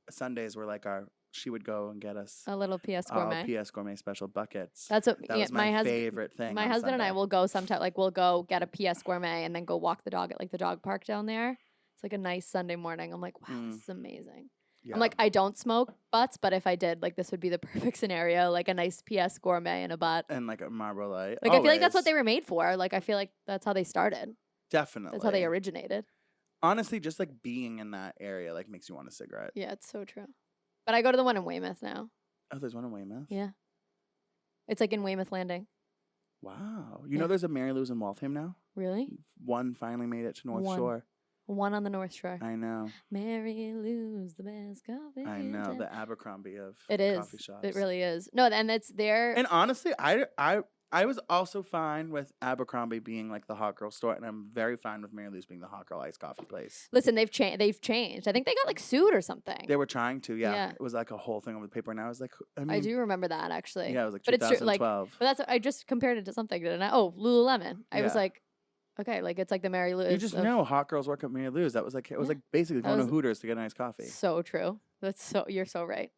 Sundays were like she would go and get us A little PS all Gourmet. PS Gourmet special buckets. That's what That was my my husband. favorite thing. My on husband and I Sunday. will go sometime. Like we'll go get a PS Gourmet and then go walk the dog at like the dog park down there. It's like a nice Sunday morning. I'm like, wow, this is amazing. Yeah. I'm like, I don't smoke butts, but if I did, like this would be the perfect scenario. Like a nice PS Gourmet and a butt. and like a Marlboro Light. Like I feel like that's what always. they were made for. Like I feel like that's how they started. Definitely. That's how they originated. Honestly, just like being in that area like makes you want a cigarette. Yeah, it's so true. But I go to the one in Weymouth now. Oh, there's one in Weymouth. Yeah. It's like in Weymouth Landing. Wow. You Yeah. know, there's a Mary Lou's in Waltham now. Really? One finally made it to North One. Shore. One on the North Shore. I know. Mary Lou's the best coffee. I know in the town. Abercrombie of It is. coffee shops. It really is. No, and it's there. And honestly, I was also fine with Abercrombie being like the hot girl store, and I'm very fine with Mary Lou's being the hot girl iced coffee place. Listen, they've changed. They've changed. I think they got like sued or something. They were trying to, yeah. Yeah. It was like a whole thing over the paper, and I was like, I do remember that actually. Yeah, it was like But it's true, 2012. like, but that's I just compared it to something, didn't I? Oh, Lululemon. I was Yeah. like, okay, like it's like the Mary Lou's. You just know hot girls work at Mary Lou's. That was like it was Yeah. like basically That going was- to Hooters to get a nice coffee. So true. You're so right.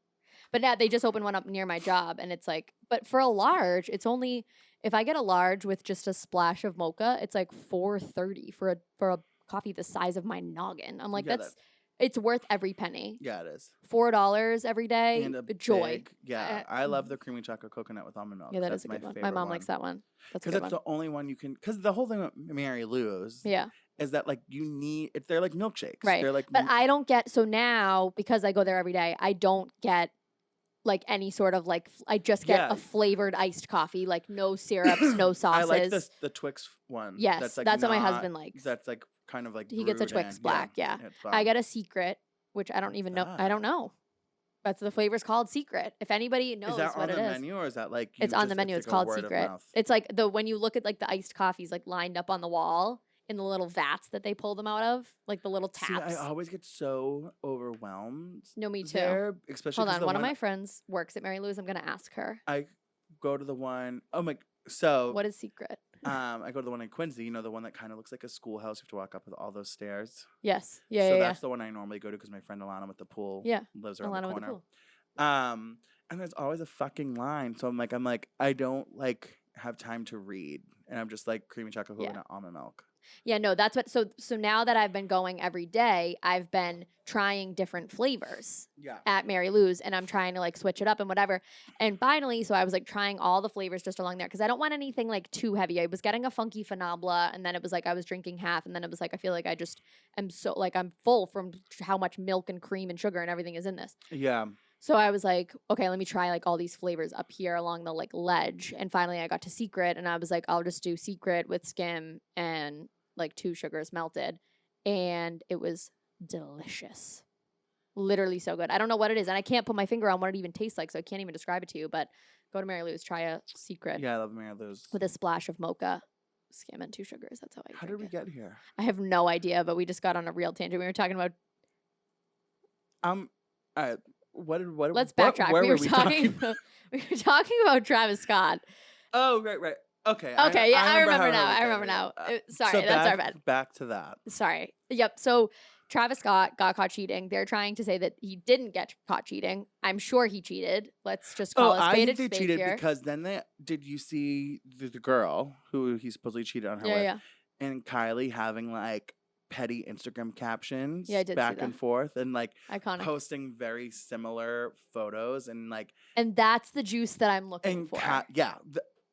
But now they just opened one up near my job, and it's like, but for a large, it's only if I get a large with just a splash of mocha, it's like $4.30 for a coffee the size of my noggin. I'm like, Yeah, it's worth every penny. Yeah, it is. $4 every day. And a Joy. big- yeah, I love the creamy chocolate coconut with almond milk. Yeah, that That's is a my good one. My favorite mom likes that one. That's a Because good it's one. the only one you can. Because the whole thing with Mary Lou's Yeah. is that like you need. They're like milkshakes. Right. They're like. But I don't get so now because I go there every day. I don't get like any sort of like I just get Yeah. a flavored iced coffee, like no syrups, no I sauces. like the Twix one. Yes, that's, like, that's what my not- husband likes. That's like kind of like He gets a brewed Twix in. black, yeah. it's I bomb. get a secret, which I don't even know. I don't know. That's the flavor's called secret. If anybody knows Is that what on it the is. menu or is that like? It's on the menu. like It's a called word of secret. mouth? It's like when you look at like the iced coffees like lined up on the wall, in the little vats that they pull them out of, like the little See, taps. I always get so overwhelmed. No, me too. There, especially Hold 'cause on, the one of my friends works at Mary Lou's. I'm gonna ask her. I go to the one. Oh my! So What is secret? I go to the one in Quincy. You know, the one that kind of looks like a schoolhouse. You have to walk up with all those stairs. Yes. Yeah. So yeah. that's the one I normally go to because my friend Alana with the pool Yeah. lives around Alana the with the corner. pool. And there's always a fucking line. So I'm like, I don't like have time to read, and I'm just like creamy chocolate Yeah. coconut almond milk. Yeah, no, that's what. So now that I've been going every day, I've been trying different flavors Yeah. at Mary Lou's, and I'm trying to like switch it up and whatever. And finally, so I was like trying all the flavors just along there because I don't want anything like too heavy. I was getting a funky Fanabla, and then it was like I was drinking half, and then it was like I feel like I just am so like I'm full from how much milk and cream and sugar and everything is in this. Yeah. So I was like, okay, let me try like all these flavors up here along the like ledge. And finally I got to Secret, and I was like, I'll just do Secret with skim and like 2 sugars melted. And it was delicious. Literally so good. I don't know what it is. And I can't put my finger on what it even tastes like, so I can't even describe it to you. But go to Mary Lou's, try a Secret Yeah, I love Mary Lou's. with a splash of mocha, skim, and 2 sugars. That's how I How drink did we it. get here? I have no idea, but we just got on a real tangent. We were talking about All right. What? let's what- backtrack. Where We were talking about? we were talking about Travis Scott. Oh, right. Okay. Okay, yeah, I remember how now. we I got remember here. now. So Sorry, that's our bad. Back to that. Sorry. Yep. So Travis Scott got caught cheating. They're trying to say that he didn't get caught cheating. I'm sure he cheated. Let's just call a I spade a think they spade cheated here. because then did you see the girl who he supposedly cheated on her with, Yeah. and Kylie having like petty Instagram captions Yeah, I did see back that. and forth and like Iconic. posting very similar photos and like And that's the juice that I'm looking for.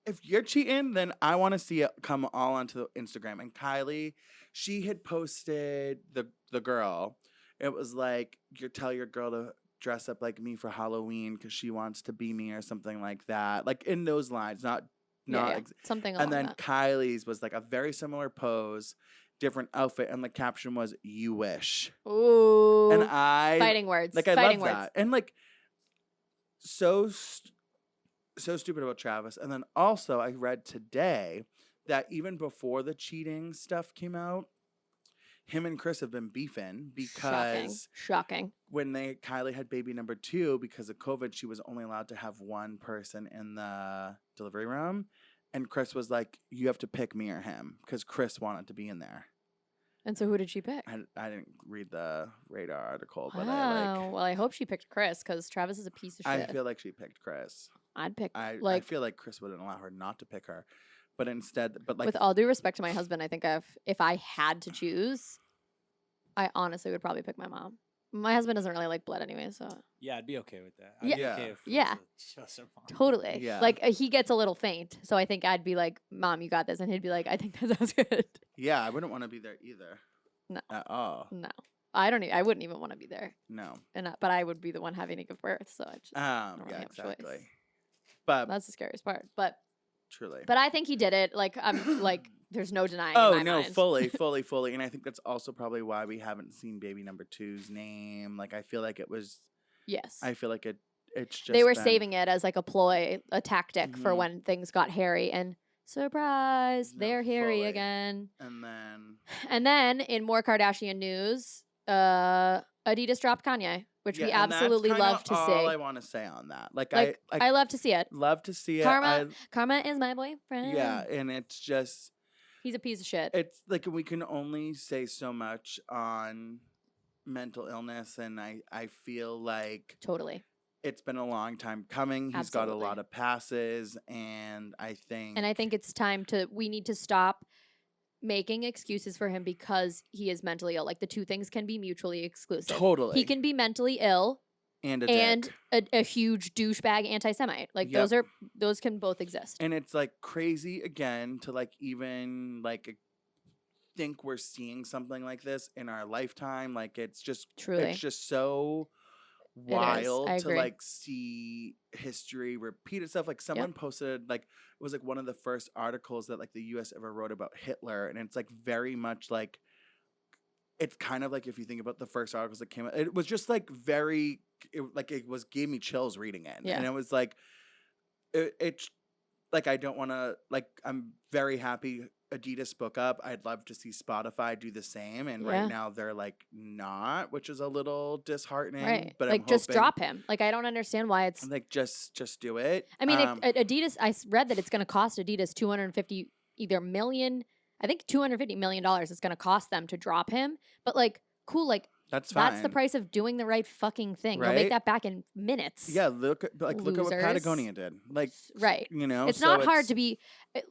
if you're cheating, then I want to see it come all onto Instagram. And Kylie, she had posted the girl. It was like, you tell your girl to dress up like me for Halloween because she wants to be me or something like that. Like in those lines, not Yeah. Something along and then that. Kylie's was like a very similar pose, different outfit, and the caption was "You wish." Ooh. And I fighting words. like I fighting love words. that, and like so stupid about Travis. And then also I read today that even before the cheating stuff came out, him and Chris have been beefing because Shocking. when Kylie had baby number 2, because of COVID, she was only allowed to have one person in the delivery room. And Chris was like, you have to pick me or him, because Chris wanted to be in there. And so who did she pick? I didn't read the Radar article, but Wow. Well, I hope she picked Chris because Travis is a piece of shit. I feel like she picked Chris. I'd pick I feel like Chris wouldn't allow her not to pick her. But instead, like with all due respect to my husband, I think if I had to choose, I honestly would probably pick my mom. My husband doesn't really like blood anyway, so Yeah, I'd be okay with that. Yeah. I'd be okay if it Yeah. was just her mom. totally. Yeah. Like he gets a little faint, so I think I'd be like, "Mom, you got this," and he'd be like, "I think that sounds good." yeah, I wouldn't want to be there either. No. At all. No, I don't. I wouldn't even want to be there, No. but I would be the one having to give birth, so I just don't really Yeah, have a choice. exactly. But That's the scariest part. But truly. I think he did it. Like I'm like, there's no denying. Oh in my no, mind. fully, and I think that's also probably why we haven't seen baby number 2's name. Like I feel like it was. Yes. I feel like it's just. They were been- saving it as like a ploy, a tactic for Mhm. when things got hairy. And surprise, No, they're hairy fully. again. And then. And then in more Kardashian news, Adidas dropped Kanye, which we and that's absolutely kinda love to all see. I want to say on that. Like I love to see it. love to see it. Karma. Karma is my boyfriend. Yeah, and it's just. He's a piece of shit. It's like we can only say so much on mental illness, and I feel like Totally. it's been a long time coming. He's got a Absolutely. lot of passes, and I think it's time we need to stop making excuses for him because he is mentally ill. Like the two things can be mutually exclusive. totally He can be mentally ill and a and dick. a huge douchebag anti-Semite. Like Yep. those can both exist. And it's like crazy again to like even like think we're seeing something like this in our lifetime. Like it's just Truly. it's just so is. wild I to agree. like see history repeat itself. Like someone posted like it was like one of the first articles that like the US ever wrote about Hitler, and it's like very much like it's kind of like if you think about the first articles that came out, it was just like very it gave me chills reading it. Yeah. And it was like it's like I don't want to like I'm very happy Adidas spoke up. I'd love to see Spotify do the same. And Yeah. right now they're like not, which is a little disheartening. Right. But Like, I'm just hoping, drop him. Like, I don't understand why it's. like just do it. I mean, Adidas, read that it's going to cost Adidas 250 either million, I think $250 million is going to cost them to drop him. But like, cool, like, that's fine. that's the price of doing the right fucking thing. You'll Right? make that back in minutes. Yeah, look at what Losers. Patagonia did. Like, Right. you know, It's so not hard to be. I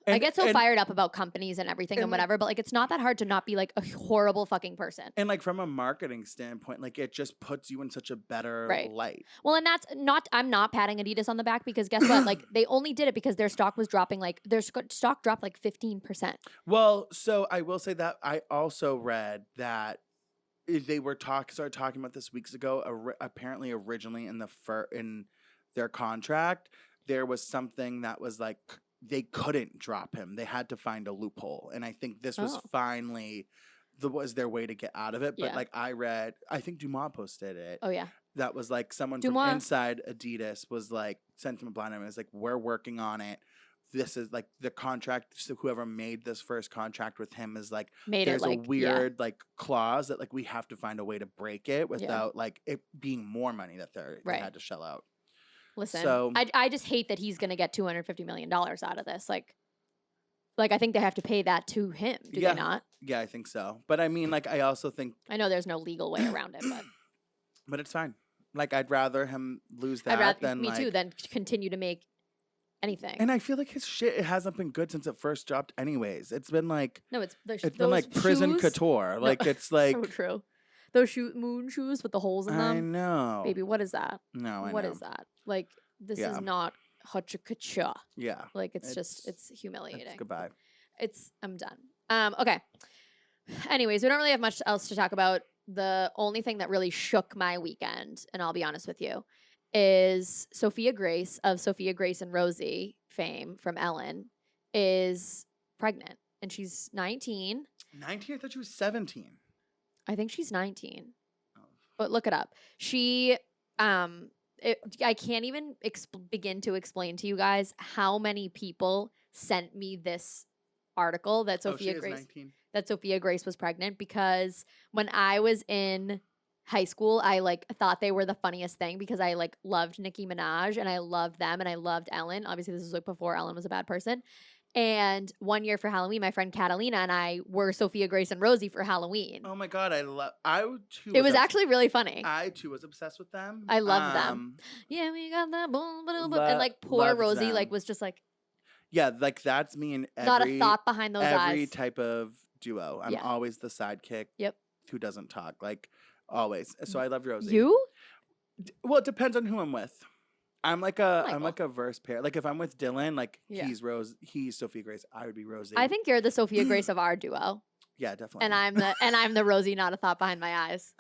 and- get so and- fired up about companies and everything and and, like- whatever, but like, it's not that hard to not be like a horrible fucking person. And like from a marketing standpoint, like it just puts you in such a better Right. light. Well, and that's not. I'm not patting Adidas on the back because guess what? Like, they only did it because their stock was dropping. Like, their stock dropped like 15%. Well, so I will say that I also read that they were started talking about this weeks ago. Apparently, originally in in their contract, there was something that was like they couldn't drop him. They had to find a loophole, and I think this was finally was their way to get out of it. But Yeah. like I think Dumas posted it. Oh yeah. That was like someone Dumas. from inside Adidas was like sent him a blind. And was like, we're working on it. This is like the contract. So whoever made this first contract with him is like, Made there's it like a weird like clause that like we have to find a way to break it without like it being more money that they Right. had to shell out. Listen, So- I just hate that he's going to get $250 million out of this. Like I think they have to pay that to him. Do Yeah. they not? Yeah, I think so. But I mean, like I also think, I know there's no legal way around it, but it's fine. Like I'd rather him lose that I'd rather than me like. too than continue to make anything. And I feel like his shit it hasn't been good since it first dropped. Anyways, it's been like no, it's it's been like prison shoes, couture. No, Like it's like so true. Those moon shoes with the holes in I them. know. Baby, what is that? No, I What know. is that? Like, this Yeah. is not hacha. Yeah. Like, it's just, It's- it's humiliating. It's goodbye. I'm done. Okay. Anyways, we don't really have much else to talk about. The only thing that really shook my weekend, and I'll be honest with you, is Sophia Grace of Sophia Grace and Rosie fame from Ellen is pregnant, and she's 19. 19? I thought she was 17. I think she's 19. Oh. But look it up. She, I can't even begin to explain to you guys how many people sent me this article that Oh, she Sophia is Grace 19. that Sophia Grace was pregnant, because when I was in high school, I like thought they were the funniest thing because I like loved Nicki Minaj and I loved them and I loved Ellen. Obviously, this was like before Ellen was a bad person. And one year for Halloween, my friend Catalina and I were Sophia Grace and Rosie for Halloween. Oh my god, I too. It was actually really funny. I too was obsessed with them. I love them. Yeah, we got that boom, boom, boom. And like poor loved Rosie, them. like was just like Yeah, like that's me in not a thought behind those every eyes. type of duo. I'm Yeah. always the sidekick. Yep. Who doesn't talk, like always. So I loved Rosie. You? Well, it depends on who I'm with. I'm like a Michael. I'm like a verse pair. Like if I'm with Dylan, like Yeah. he's Sophia Grace. I would be Rosie. I think you're the Sophia Grace of our duo, yeah, definitely. and I'm the Rosie, not a thought behind my eyes.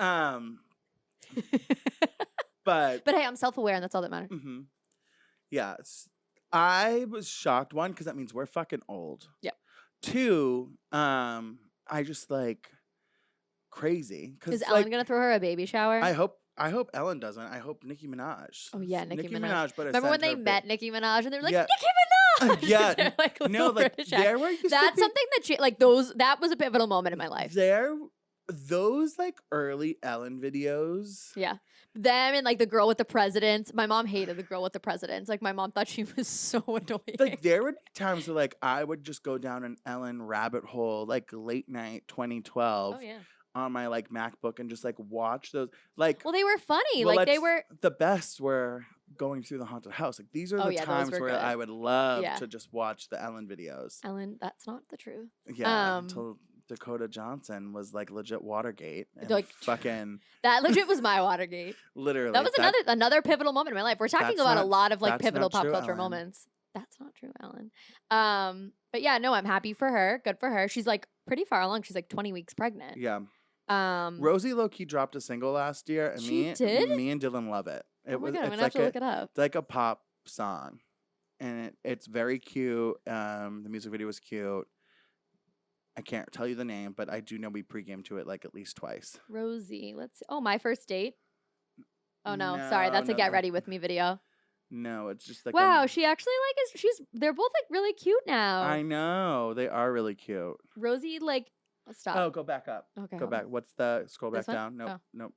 But But hey, I'm self-aware, and that's all that matters. mhm. Yeah, I was shocked. One, because that means we're fucking old. Yep. Two, I just like crazy because Is Ellen gonna throw her a baby shower? I hope Ellen doesn't. I hope Nicki Minaj. Oh, yeah, Nicki Minaj. better Remember when send they her met Nicki Minaj and they were like, Yeah. Nicki Minaj? Yeah, They're like No, little like British accent. there were used to That's be, something that like that was a pivotal moment in my life. Those like early Ellen videos. Yeah. Them and like the girl with the presidents. My mom hated the girl with the presidents. Like my mom thought she was so annoying. Like there would be times where like I would just go down an Ellen rabbit hole like late night 2012 oh yeah. on my like MacBook and just like watch those like Well, they were funny. well, like they let's- were. the best were going through the haunted house. Like these are Oh, the yeah, those times were where good. I would love Yeah. to just watch the Ellen videos. Ellen, that's not the truth. Yeah, until Dakota Johnson was like legit Watergate and Like, fucking That legit was my Watergate. literally. That was another pivotal moment in my life. We're talking That's about a not- lot of like that's pivotal not pop true, culture Ellen. moments. That's not true, Ellen. But yeah, no, I'm happy for her. Good for her. She's like pretty far along. She's like 20 weeks pregnant. Yeah. Um, Rosie low-key dropped a single last year and She did? me and Dylan love it. It oh my was god, I'm it's gonna have like to look it up. it's like a pop song. And it's very cute. The music video was cute. I can't tell you the name, but I do know we pregame to it like at least twice. Rosie, let's see. Oh, My First Date. Oh no, sorry, that's a No, get no. ready with me video. No, it's just like Wow, she actually like is. They're both like really cute now. I know they are really cute. Rosie like stop. Oh, go back up. Okay, Go hold back. on. What's the scroll This back one? down? Nope. Oh. Nope.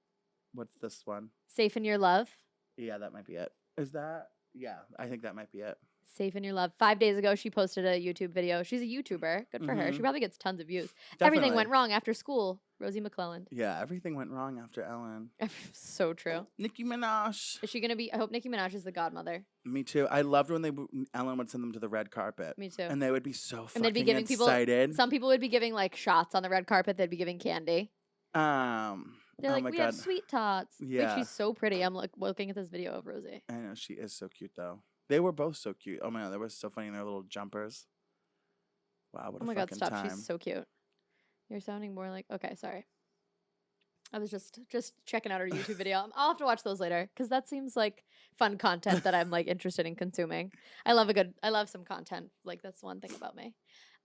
What's this one? Safe in your love. Yeah, that might be it. Is that? Yeah, I think that might be it. Safe in your love. 5 days ago, she posted a YouTube video. She's a YouTuber. Good for her. She Mhm. probably gets tons of views. Definitely. Everything went wrong after school. Rosie McClelland. Yeah, everything went wrong after Ellen. So true. Nicki Minaj. Is she gonna be? I hope Nicki Minaj is the godmother. Me too. I loved when Ellen would send them to the red carpet. Me too. And they would be so And fucking they'd be giving excited. Some people would be giving like shots on the red carpet. They'd be giving candy. They're oh like, my we God. have sweet tots. Like, Yeah. she's so pretty. I'm like looking at this video of Rosie. I know she is so cute though. They were both so cute. Oh my God, they were so funny in their little jumpers. Wow, what Oh a my God, fucking stop. time. She's so cute. You're sounding more like, okay, sorry. I was just checking out her YouTube video. I'll have to watch those later because that seems like fun content that I'm like interested in consuming. I love some content. Like that's one thing about me.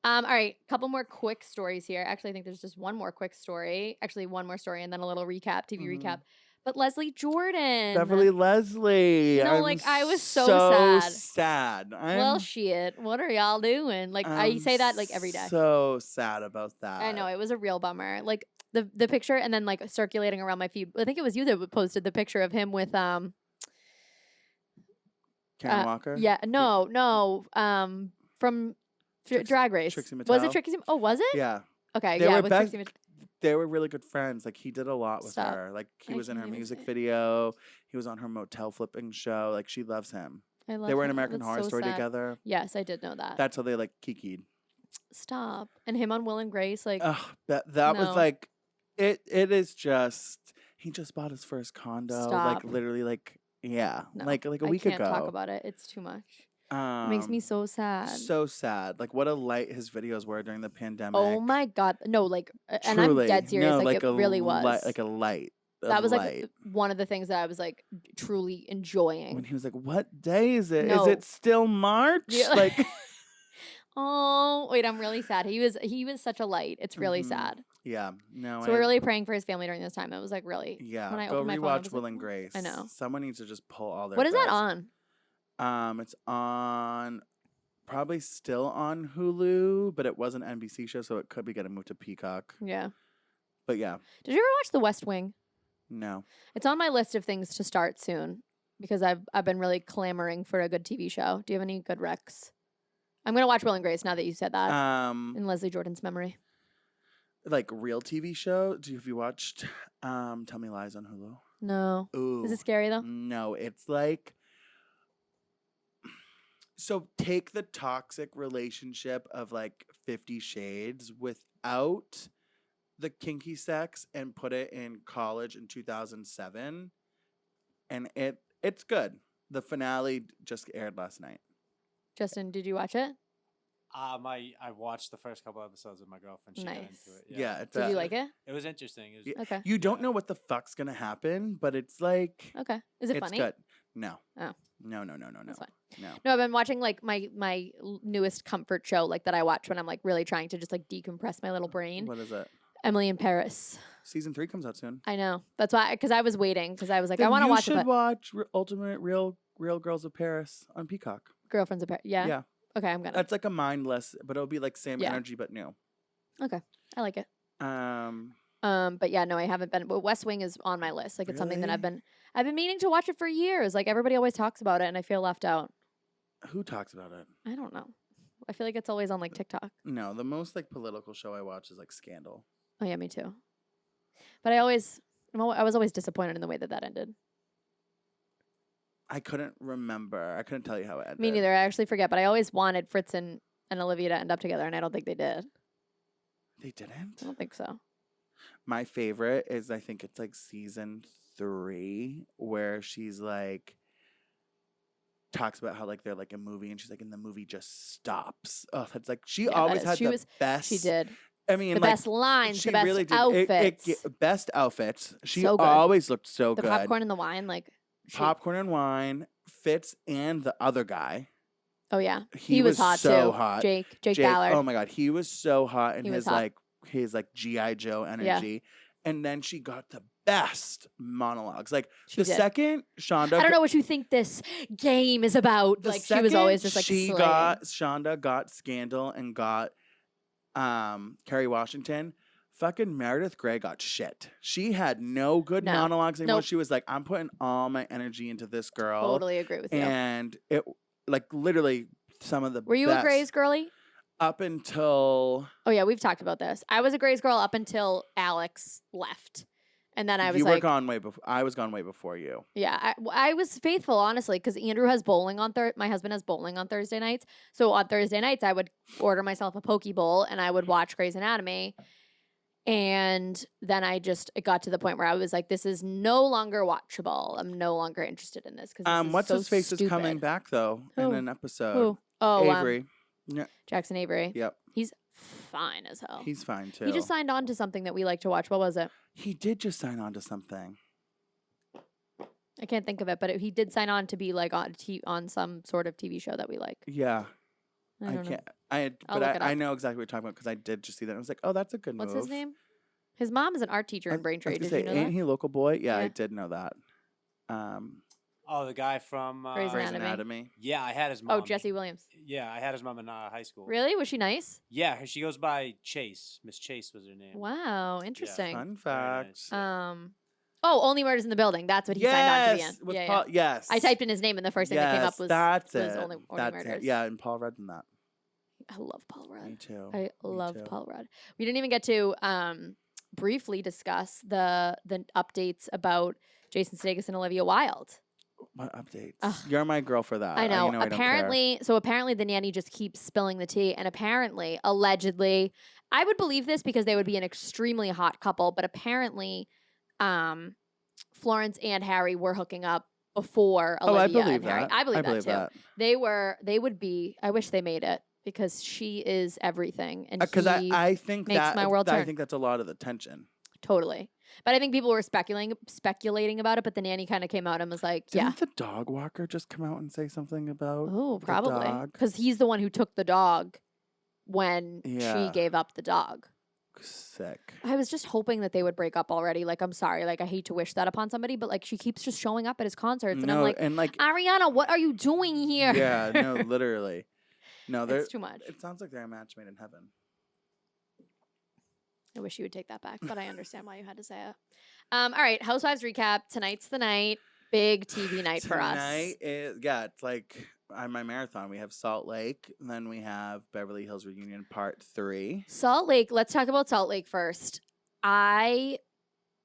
All right, couple more quick stories here. Actually, I think there's just one more quick story. Actually, one more story and then a little recap, TV recap. But Leslie Jordan. Beverly Leslie. No, I'm like, I was so sad. Well, shit. What are y'all doing? Like I say that like every day. So sad about that. I know it was a real bummer. Like the picture and then like circulating around my feed. I think it was you that posted the picture of him with Karen Walker. Yeah, no. From Drag Race. Trixie Was it Mattel. Trixie? Oh, was it? Yeah. Okay, They yeah, were with best- Trixie Mattel. They were really good friends. Like he did a lot with Stop. her. Like he I was in her can't even music say it. video. He was on her motel flipping show. Like she loves him. I love They were in him. American That's Horror so Story sad. together. Yes, I did know that. That's how they like kikied. Stop. And him on Will and Grace, like Ugh, that was No. like it is just he just bought his first condo. Stop. Like literally like yeah. no, Like a I week can't ago. talk about it. It's too much. It makes me so sad. So sad. Like what a light his videos were during the pandemic. Oh my God. No, like, and I'm Truly. dead serious. No, like it really was. like a light. That was light. like one of the things that I was like truly enjoying. When he was like, "What day is it? Is No. it still March?" Yeah. Like, Oh, wait, I'm really sad. He was such a light. It's really Mhm. sad. yeah, no. So we're really praying for his family during this time. It was like really. yeah. when I Go opened my phone, I rewatch was Will like, and "Oh, Grace. I know." Someone needs to just pull all their. What is that best. on? It's on. Probably still on Hulu, but it was an NBC show, so it could be getting moved to Peacock. Yeah. But yeah, Did you ever watch The West Wing? no. It's on my list of things to start soon because I've been really clamoring for a good TV show. Do you have any good recs? I'm gonna watch Will and Grace now that you said that in Leslie Jordan's memory. Like real TV show. Have you watched Tell Me Lies on Hulu? No. Ooh. Is it scary though? No, it's like so take the toxic relationship of like 50 Shades without the kinky sex and put it in college in 2007 and it's good. The finale just aired last night. Justin, did you watch it? I watched the first couple episodes with my girlfriend. She got Nice. into it. Yeah, it's Did you like it? It was interesting. It was, Yeah. Okay. you don't Yeah. know what the fuck's going to happen, but it's like Okay. Is it it's funny? good. No. Oh. No. That's fine. No. No, I've been watching like my newest comfort show, like that I watch when I'm like really trying to just like decompress my little brain. What is it? Emily in Paris. Season 3 comes out soon. I know. That's why, because I was waiting, because I was like, I Then want to you watch it. should But watch Ultimate Real Girls of Paris on Peacock. Girlfriends of Paris. Yeah. Yeah. Okay, I'm gonna. That's like a mindless, but it'll be like same Yeah. energy but new. Okay, I like it. Um, But yeah, no, I haven't been. But West Wing is on my list. Like it's something that Really? I've been meaning to watch it for years. Like everybody always talks about it, and I feel left out. who talks about it? I don't know. I feel like it's always on like TikTok. No, the most like political show I watch is like Scandal. Oh yeah, me too. But I was always disappointed in the way that ended. I couldn't remember. I couldn't tell you how it ended. Me neither. I actually forget. But I always wanted Fritz and Olivia to end up together, and I don't think they did. They didn't. I don't think so. My favorite is I think it's like season 3 where she's like talks about how like they're like a movie and she's like and the movie just stops. Oh, that's like she Yeah, that always is- had she the was- best. She did I mean, the like best lines, she the best really did. outfits, Best outfits. She So good. always looked so the good. popcorn and the wine. Like Popcorn and wine. Fitz and the other guy. Oh yeah, He was was hot so too. hot. Jake Ballard. Oh my god, he was so hot in He was his hot. like GI Joe energy. And then she got the best monologues. Like She the did. second Shonda, I don't know what you think this game is about. the Like she was always second just like she slaying. got Shonda got Scandal and got Kerry Washington. Fucking Meredith Grey got shit. She had no good No. monologues anymore. Nope. She was like, I'm putting all my energy into this girl. Totally agree with you. And it, like, literally some of the Were you best. a Grey's girly? Up until Oh yeah, we've talked about this. I was a Grey's girl up until Alex left, and then I was you like, were gone way before. I was gone way before you. yeah, I was faithful honestly because Andrew has bowling on my husband has bowling on Thursday nights. So on Thursday nights, I would order myself a poke bowl and I would watch Grey's Anatomy. And then it got to the point where I was like, this is no longer watchable. I'm no longer interested in this because What's so his face stupid. is coming back though in Who? an episode. Who? Oh, Avery. Yeah. Jackson Avery. Yep. He's fine as hell. He's fine too. He just signed on to something that we like to watch. What was it? He did just sign on to something. I can't think of it, but he did sign on to be like on some sort of TV show that we like. Yeah. I don't know. can't. I'll look it I up. know exactly what you're talking about because I did just see that. I was like, oh, that's a good What's move. his name? His mom is an art teacher in Braintree. I was Did gonna you say, know ain't that? he a local boy? Yeah, I Yeah. did know that. Oh, the guy from Grey's Grey's Anatomy. Anatomy. Yeah, I had his mom. Oh, Jesse Williams. Yeah, I had his mom in high school. Really? Was she nice? Yeah, she goes by Chase. Miss Chase was her name. Wow, interesting. Fun Very fact. nice, yeah. Oh, Only Murders in the Building. That's what he signed on to be in. With Yeah, Paul, yes. I typed in his name, and the first thing that came up was that's was it. Only That's Murders. it. Yeah, and Paul Rudd in that. I love Paul Rudd. Me too. I love too. Paul Rudd. We didn't even get to briefly discuss the updates about Jason Sudeikis and Olivia Wilde. What updates? Ugh. You're my girl for that. I know. You know I don't care. Apparently the nanny just keeps spilling the tea, and apparently, allegedly, I would believe this because they would be an extremely hot couple, but apparently, Florence and Harry were hooking up before Olivia I believe and Harry. that. I believe that too. That. They would be. I wish they made it because she is everything, and Because he I think makes that my world I turn. think that's a lot of the tension. Totally. But I think people were speculating about it, but the nanny kind of came out and was like, yeah. Didn't the dog walker just come out and say something about Oh, the probably. dog? Because he's the one who took the dog when she Yeah. gave up the dog. Sick. I was just hoping that they would break up already. Like, I'm sorry. Like, I hate to wish that upon somebody, but like, she keeps just showing up at his concerts. And I'm like, Ariana, what are you doing here? yeah, no, literally. No, It's too much. It sounds like they're a match made in heaven. I wish you would take that back, but I understand why you had to say it. All right, Housewives recap. Tonight's the night. Big TV night for us. Tonight is it's like on my marathon. We have Salt Lake, and then we have Beverly Hills Reunion Part 3. Salt Lake. Let's talk about Salt Lake first. I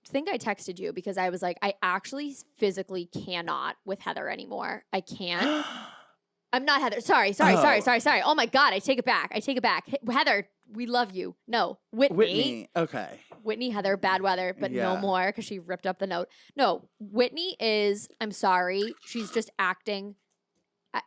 think I texted you because I was like, I actually physically cannot with Heather anymore. I can't. I'm not Heather. Sorry. Oh my God, I take it back. Heather, we love you. No, Whitney. Okay. Whitney, Heather, bad weather, but no Yeah. more because she ripped up the note. No, Whitney is, I'm sorry, she's just acting.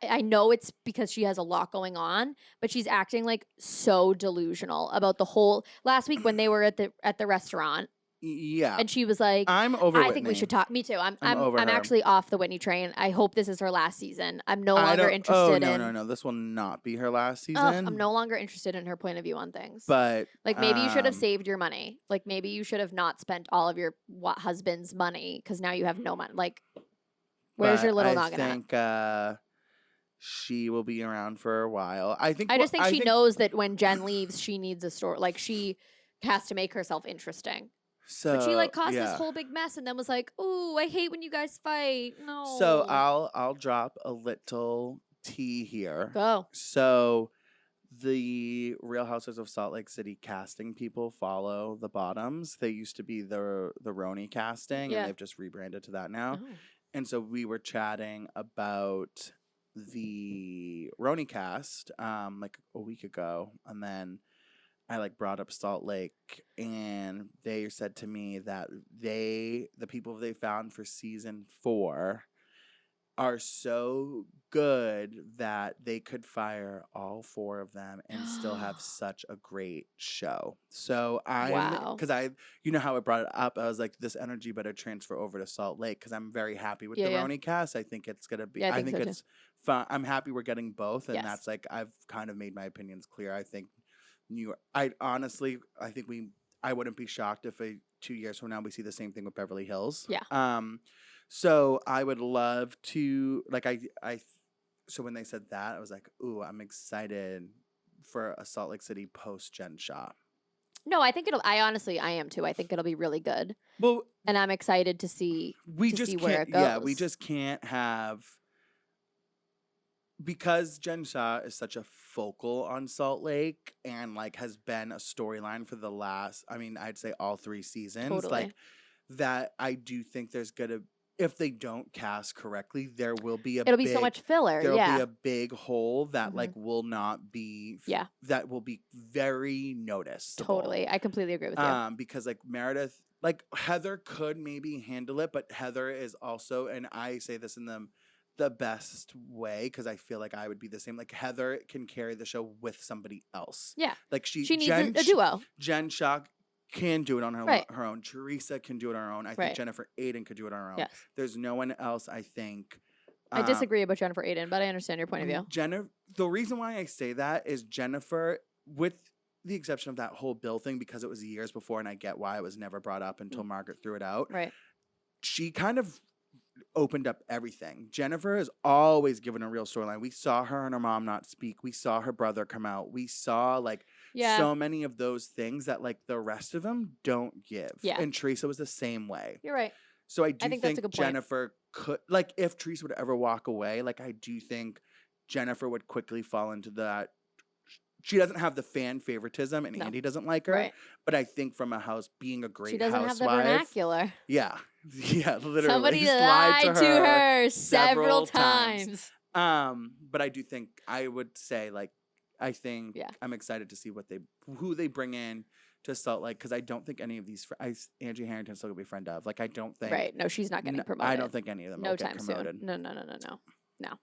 I know it's because she has a lot going on, but she's acting like so delusional about the whole last week when they were at the restaurant. Yeah. And she was like, I'm over I Whitney. think we should talk. Me too. I'm over her. actually off the Whitney train. I hope this is her last season. I'm no longer interested Oh, no. This will not be her last season. I'm no longer interested in her point of view on things. But like maybe you should have saved your money. Like maybe you should have not spent all of your husband's money because now you have no money. Like, where's your little noggin at? I think she will be around for a while. I just think she knows that when Jen leaves, she needs a story. Like she has to make herself interesting. So, but she like caused this whole big mess and then was like, "Ooh, I hate when you guys fight." No. So I'll drop a little tea here. Go. So the Real Housewives of Salt Lake City casting people follow the Bottoms. They used to be the Roni casting, Yeah. and they've just rebranded to that now. Oh. And so we were chatting about the Roni cast like a week ago, and then I like brought up Salt Lake, and they said to me that the people they found for season 4 are so good that they could fire all 4 of them and still have such a great show. So because you know how I brought it up, I was like, this energy better transfer over to Salt Lake because I'm very happy with the Roni cast. I think it's gonna be. Yeah, I think so it's fun. I'm happy we're getting both, and Yes. that's like I've kind of made my opinions clear. I think I honestly think I wouldn't be shocked if a 2 years from now we see the same thing with Beverly Hills. Yeah. So I would love to like so when they said that I was like, ooh, I'm excited for a Salt Lake City post Jen Shah. No, I think I am too. I think it'll be really good. Well, And I'm excited to see we just see can't. where it goes. Yeah, we just can't have because Jen Shah is such a focal on Salt Lake and like has been a storyline for the last. I mean, I'd say all 3 seasons. Totally. Like that, I do think there's gonna. If they don't cast correctly, there will be It'll be so much filler. There'll Yeah. be a big hole that Mhm. like will not be. Yeah. That will be very noticeable. Totally. I completely agree with you. Because like Meredith, like Heather could maybe handle it, but Heather is also, and I say this in the best way because I feel like I would be the same. Like Heather can carry the show with somebody else. Yeah. Like she needs a duo. Jen Shah can do it on Right. her own. Teresa can do it on her own. I think Right. Jennifer Aiden could do it on her own. Yes. There's no one else, I think. I disagree about Jennifer Aiden, but I understand your point of view. Jennifer, the reason why I say that is Jennifer, with the exception of that whole Bill thing, because it was years before, and I get why it was never brought up until Margaret threw it out. Right. She kind of opened up everything. Jennifer has always given a real storyline. We saw her and her mom not speak. We saw her brother come out. We saw like so many of those things that like the rest of them don't give. Yeah. And Teresa was the same way. You're right. So I do think that's a good point. Jennifer could, like, if Teresa would ever walk away, like, I do think Jennifer would quickly fall into that. She doesn't have the fan favoritism, and Andy doesn't like her. Right. But I think from a house being a great She doesn't have the housewife, vernacular. yeah, literally. Somebody He's lied to her several times. But I do think I would say like I think I'm excited to see who they bring in to Salt Lake because I don't think any of these Angie Harrington's still gonna be a friend of. Like I don't think Right. No, she's not getting promoted. I don't think any of them will get promoted. Soon. No.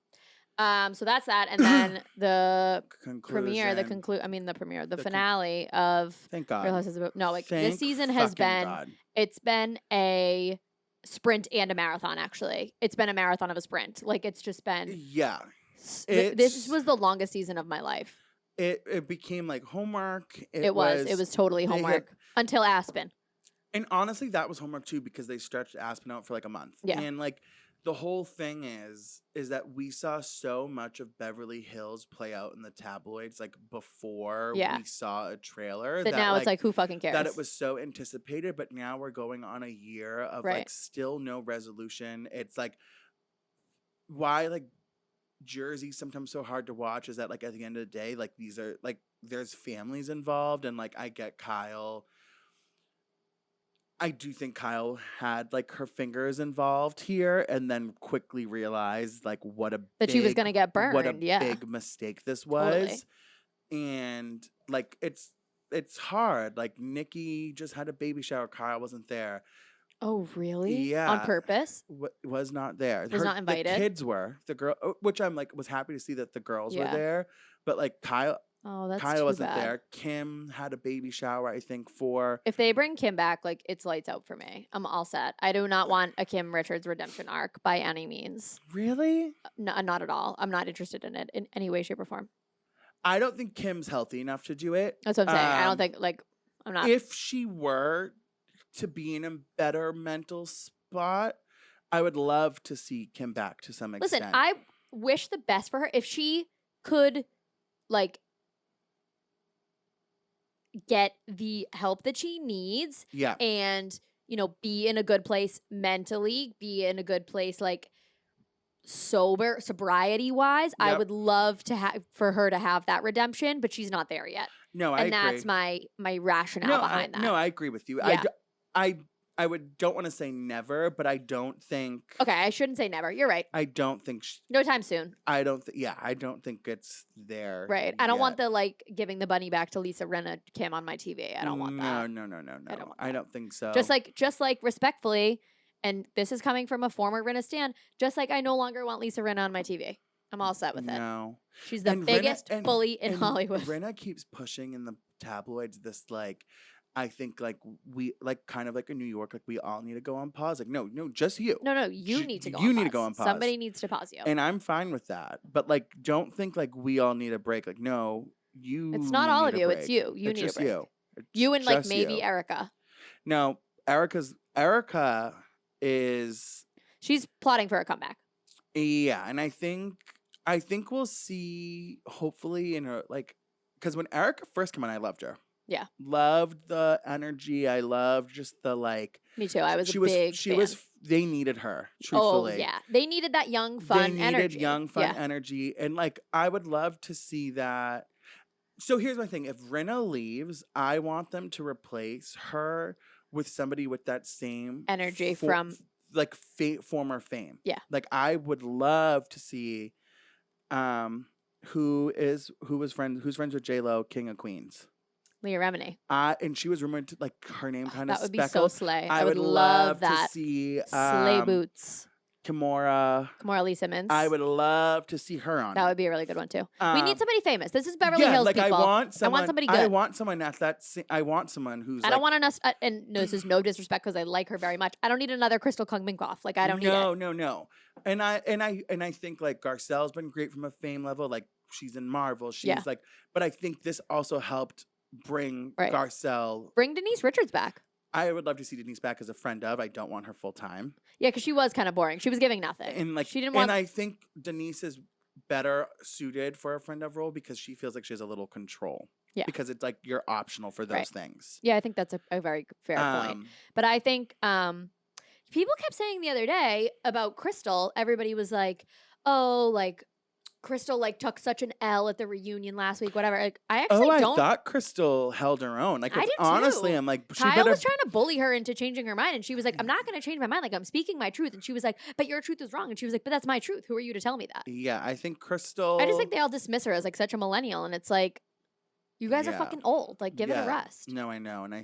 So that's that, and then the Conclusion. the finale of Thank God. Real Housewives of this Thank season has fucking been God. It's been a sprint and a marathon. Actually, it's been a marathon of a sprint. Like it's just been this was the longest season of my life. It became like homework. It was totally homework until Aspen. And honestly, that was homework too because they stretched Aspen out for like a month. Yeah. And like the whole thing is that we saw so much of Beverly Hills play out in the tabloids like before we saw a trailer. That now it's like who fucking cares? That it was so anticipated, but now we're going on a year of like still no resolution. It's like why like Jersey's sometimes so hard to watch is that like at the end of the day, like these are like there's families involved and like I get Kyle. I do think Kyle had like her fingers involved here and then quickly realized like she was gonna get burned. What a big mistake this was. And like it's hard. Like Nikki just had a baby shower. Kyle wasn't there. Oh, really? Yeah. On purpose? Was not there. Was not invited? The kids were. The girl, which I'm like, was happy to see that the girls were there. But like Kyle wasn't there. Kim had a baby shower, I think, for... If they bring Kim back, like, it's lights out for me. I'm all set. I do not want a Kim Richards redemption arc by any means. Really? No, not at all. I'm not interested in it in any way, shape, or form. I don't think Kim's healthy enough to do it. That's what I'm saying. I don't think, like, I'm not... If she were to be in a better mental spot, I would love to see Kim back to some extent. Listen, I wish the best for her. If she could, like, get the help that she needs and, you know, be in a good place mentally, be in a good place, like, sobriety-wise, I would love to for her to have that redemption, but she's not there yet. No, I agree. And that's my rationale behind that. No, I agree with you. Yeah. I don't want to say never, but I don't think. Okay, I shouldn't say never. You're right. I don't think. No time soon. I don't think it's there. Right. I don't want the like giving the bunny back to Lisa Rinna Kim on my TV. I don't want that. No. I don't think so. Just like respectfully, and this is coming from a former Rinna stan. Just like I no longer want Lisa Rinna on my TV. I'm all set with it. No. She's the biggest bully in Hollywood. Rinna keeps pushing in the tabloids this like. I think like we like kind of like in New York, like we all need to go on pause. Like no, just you. No, you need to go. You need to go on pause. Somebody needs to pause you. And I'm fine with that. But like, don't think like we all need a break. Like no, you. It's not all of you. It's you. You need a break. You and like maybe Erica. No, Erica is She's plotting for a comeback. yeah, and I think we'll see hopefully in her like because when Erica first came on, I loved her. Yeah. Loved the energy. I loved just the like. Me too. I was She a was. big She fan. was. They needed her. Oh Truthfully. yeah, they needed that young, fun They needed energy. young, fun Yeah. energy, and like I would love to see that. So here's my thing: if Rinna leaves, I want them to replace her with somebody with that same Energy from- like former fame. Yeah. Like I would love to see, who's friends with J-Lo, King of Queens. Leah Remini. And she was rumored to like her name kind of That would be so speckled. slay. I would love that. to see Slay boots. Kimora Lee Simmons. I would love to see her on. That it. would be a really good one too. We need somebody famous. This is Beverly yeah, Hills like people. I want somebody good. I want someone I want someone who's. I don't want enough. And no, this is no disrespect because I like her very much. I don't need another Crystal Kung Minkoff. Like I don't need it. No. And I think like Garcelle's been great from a fame level. Like she's in Marvel. She's like, but I think this also helped bring Garcelle. Bring Denise Richards back. I would love to see Denise back as a friend of. I don't want her full time. Yeah, because she was kind of boring. She was giving nothing. And like she didn't want. And I think Denise is better suited for a friend of role because she feels like she has a little control. Yeah. Because it's like you're optional for those things. Yeah, I think that's a very fair point. But I think people kept saying the other day about Crystal. Everybody was like, "Oh, like Crystal like took such an L at the reunion last week, whatever." Like I actually don't. I thought Crystal held her own. Like I did honestly, too. I'm like Kyle was trying to bully her into changing her mind, and she was like, "I'm not going to change my mind. Like I'm speaking my truth." And she was like, "But your truth is wrong." And she was like, "But that's my truth. Who are you to tell me that?" Yeah, I think Crystal. I just think they all dismiss her as like such a millennial, and it's like, you guys are fucking old. Like give it a rest. No, I know, and I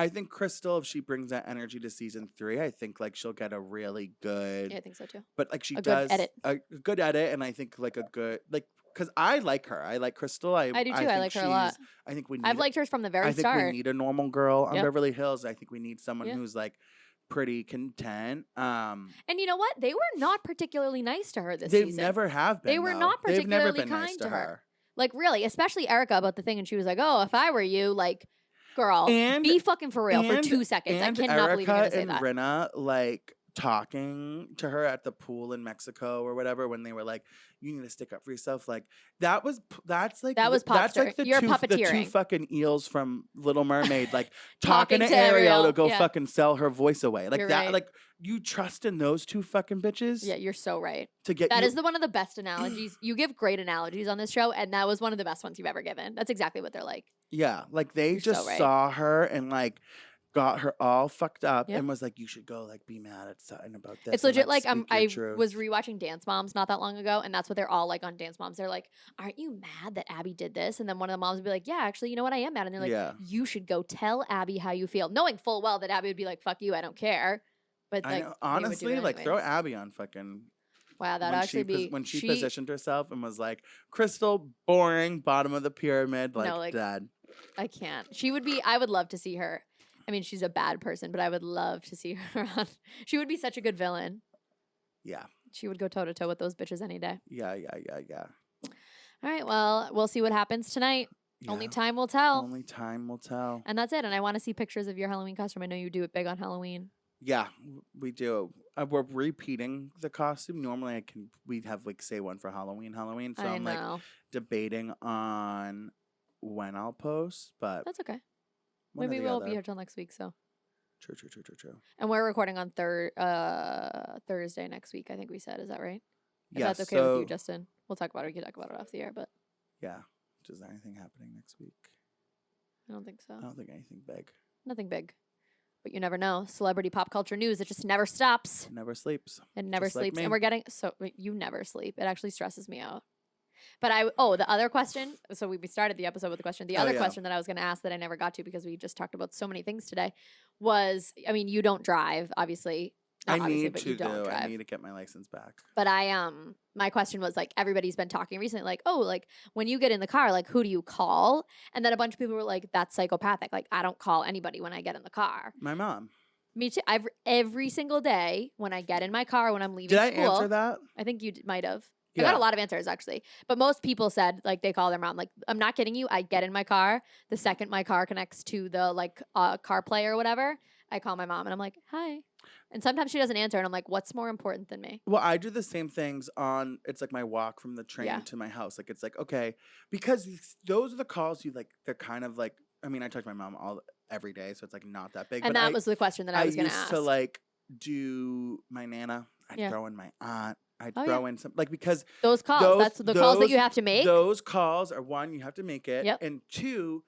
think Crystal, if she brings that energy to season 3, I think like she'll get a really good. Yeah, I think so too. But like she a does good edit. a good edit, and I think like a good like because I like her. I like Crystal. I do too. I like her a lot. I think I've liked her from the very I think start. we need a normal girl on Beverly Hills. I think we need someone who's like pretty content. And you know what? They were not particularly nice to her this They season. never have been. They were though. not They've never particularly been kind nice to her. Like really, especially Erica about the thing, and she was like, "Oh, if I were you, like, girl, be fucking for real for 2 seconds." I cannot believe you're gonna say that. And Rinna like talking to her at the pool in Mexico or whatever when they were like, "You need to stick up for yourself." Like that's like That's like the two fucking eels from Little Mermaid like talking to Ariel to go fucking sell her voice away. Like you're that right. like you trust in those two fucking bitches? Yeah, you're so right. To get that is one of the best analogies. You give great analogies on this show, and that was one of the best ones you've ever given. That's exactly what they're like. Yeah, like they You're just so right. saw her and like got her all fucked up and was like, "You should go like be mad at something about this." It's legit. Like speak I your truth." was rewatching Dance Moms not that long ago, and that's what they're all like on Dance Moms. They're like, "Aren't you mad that Abby did this?" And then one of the moms would be like, "Yeah, actually, you know what? I am mad." And they're like, "You should go tell Abby how you feel," knowing full well that Abby would be like, "Fuck you, I don't care." But like, I know, honestly, like anyways. throw Abby on fucking. Wow, that'd actually be when she positioned herself and was like, "Crystal, boring, bottom of the pyramid," like, No, like Dad. I can't. She would be. I would love to see her. I mean, she's a bad person, but I would love to see her on. She would be such a good villain. Yeah. She would go toe to toe with those bitches any day. Yeah. All right. Well, we'll see what happens tonight. Yeah. Only time will tell. Only time will tell. And that's it. And I want to see pictures of your Halloween costume. I know you do it big on Halloween. Yeah, we do. We're repeating the costume. Normally, we'd have like say one for Halloween. So I'm like debating on when I'll post, but that's okay. Maybe we won't be here till next week. So true. And we're recording on Thursday next week. I think we said. Is that right? If yeah. That's okay with you, Justin. We'll talk about it. We can talk about it off the air, but yeah. Is there anything happening next week? I don't think so. I don't think anything big. Nothing big. But you never know. Celebrity pop culture news, it just never stops. It never sleeps. It never Just like sleeps. me. And we're getting, you never sleep. It actually stresses me out. But the other question, so we started the episode with the question. The other question that I was going to ask that I never got to because we just talked about so many things today was, I mean, you don't drive, obviously. I need to get my license back. But my question was like, everybody's been talking recently, like, oh, like when you get in the car, like who do you call? And then a bunch of people were like, that's psychopathic. Like I don't call anybody when I get in the car. My mom. Me too. Every single day when I get in my car when I'm leaving school. Did I answer that? I think you might have. Yeah. I got a lot of answers actually. But most people said like they call their mom. Like I'm not kidding you. I get in my car. The second my car connects to the like CarPlay or whatever, I call my mom and I'm like, hi. And sometimes she doesn't answer and I'm like, what's more important than me? Well, I do the same things on, it's like my walk from the train Yeah. to my house. Like, it's like, okay, because those are the calls you like, they're kind of like, I mean, I talk to my mom every day, so it's like not that big. And but that was the question that I was going to used ask. to like do my Nana. I'd Yeah. throw in my aunt. I'd Oh, throw in some, like, because those calls, that's the calls that you have to make. those calls are, one, you have to make it. Yep. And two,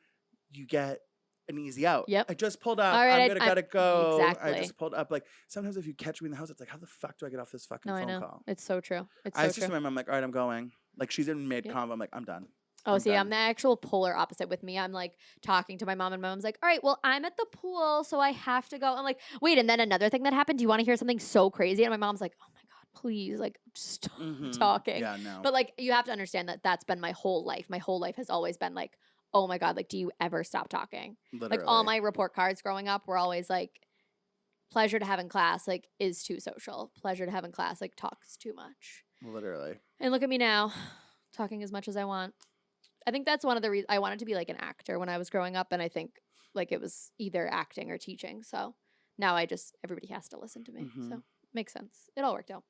you get an easy out. Yep. I just pulled up. All right, gotta go. exactly. I just pulled up. Like, sometimes if you catch me in the house, it's like, how the fuck do I get off this fucking No, I phone know. call? It's so true. It's I so just true. to my mom, like, all right, I'm going. Like, she's in mid convo. I'm like, I'm done. Oh, see, I'm the actual polar opposite with me. I'm like talking to my mom and my mom's like, all right, well, I'm at the pool, so I have to go. I'm like, wait, and then another thing that happened, do you want to hear something so crazy? And my mom's like, oh my God, please, like, stop talking. Yeah, no. But like, you have to understand that that's been my whole life. My whole life has always been like, oh my God, like, do you ever stop talking? Literally. Like, all my report cards growing up were always like, pleasure to have in class, like, is too social. Pleasure to have in class, like, talks too much. Literally. And look at me now, talking as much as I want. I think that's one of the reasons I wanted to be like an actor when I was growing up. And I think like it was either acting or teaching. So now everybody has to listen to me. So makes sense. It all worked out.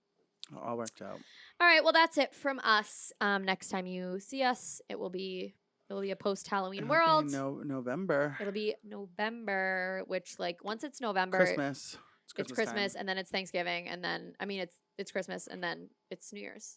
All worked out. All right. Well, that's it from us. Next time you see us, it will be a post-Halloween world. November. It'll be November, which like once it's November. Christmas. It's Christmas time. and then it's Thanksgiving and then, I mean, it's Christmas and then it's New Year's.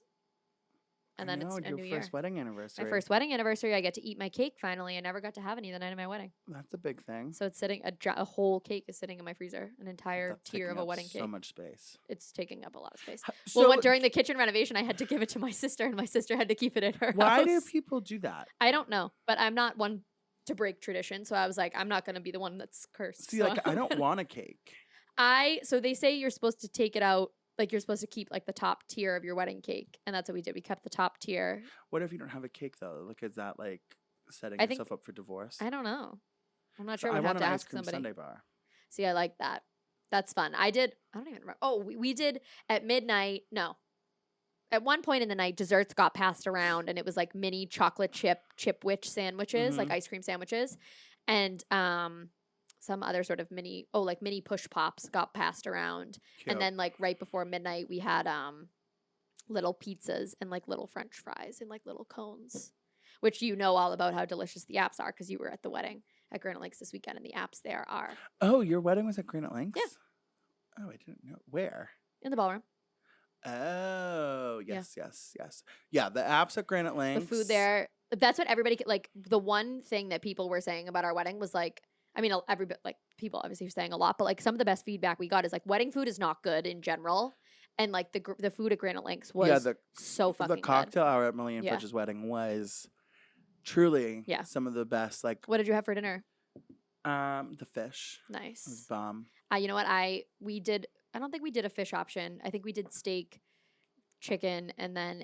And then it's a new year. Your first wedding anniversary. My first wedding anniversary. I get to eat my cake finally. I never got to have any the night of my wedding. That's a big thing. So it's sitting, a whole cake is sitting in my freezer. An entire tier of a wedding cake. So much space. It's taking up a lot of space. So well, during the kitchen renovation, I had to give it to my sister, and my sister had to keep it in her house. Why do people do that? I don't know, but I'm not one to break tradition. So I was like, I'm not going to be the one that's cursed. See, so like, I don't want a cake. So they say you're supposed to take it out. Like, you're supposed to keep, like, the top tier of your wedding cake. And that's what we did. We kept the top tier. What if you don't have a cake, though? Like, is that, like, setting yourself up for divorce? I don't know. I'm not So sure. I We'd want have to an ask ice cream somebody. sundae bar. See, I like that. That's fun. I don't even remember. Oh, we did at midnight. No. At one point in the night, desserts got passed around. And it was, like, mini chocolate chipwich sandwiches, like ice cream sandwiches. And some other sort of mini push pops got passed around. Cute. And then like right before midnight we had little pizzas and like little French fries and like little cones, which you know all about how delicious the apps are because you were at the wedding at Granite Lakes this weekend and the apps there are. Oh, your wedding was at Granite Lakes? Yeah. Oh, I didn't know. Where? In the ballroom. Oh, yes. Yeah, the apps at Granite Lakes. The food there. That's what everybody like. The one thing that people were saying about our wedding was like, I mean, people obviously were saying a lot, but like some of the best feedback we got is like wedding food is not good in general, and like the food at Granite Lakes was so fucking good. The cocktail hour at Millie and Yeah. Fridge's wedding was truly Yeah. some of the best. Like, What did you have for dinner? the fish. It was Nice. bomb. You know what? I don't think we did a fish option. I think we did steak, chicken, and then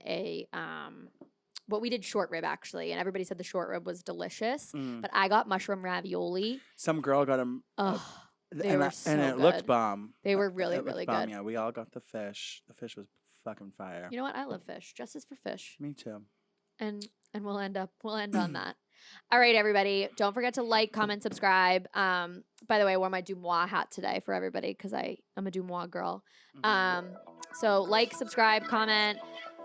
but we did short rib actually, and everybody said the short rib was delicious. But I got mushroom ravioli. Some girl got them. They were so and it good. looked bomb. They were really, It looked really bomb, good. Yeah, we all got the fish. The fish was fucking fire. You know what? I love fish. Justice for fish. Me too. And we'll end on that. All right, everybody. Don't forget to like, comment, subscribe. By the way, I wore my Dumois hat today for everybody because I'm a Dumois girl. So like, subscribe, comment,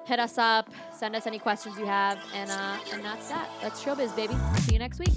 hit us up, send us any questions you have, and that's that. That's showbiz, baby. See you next week.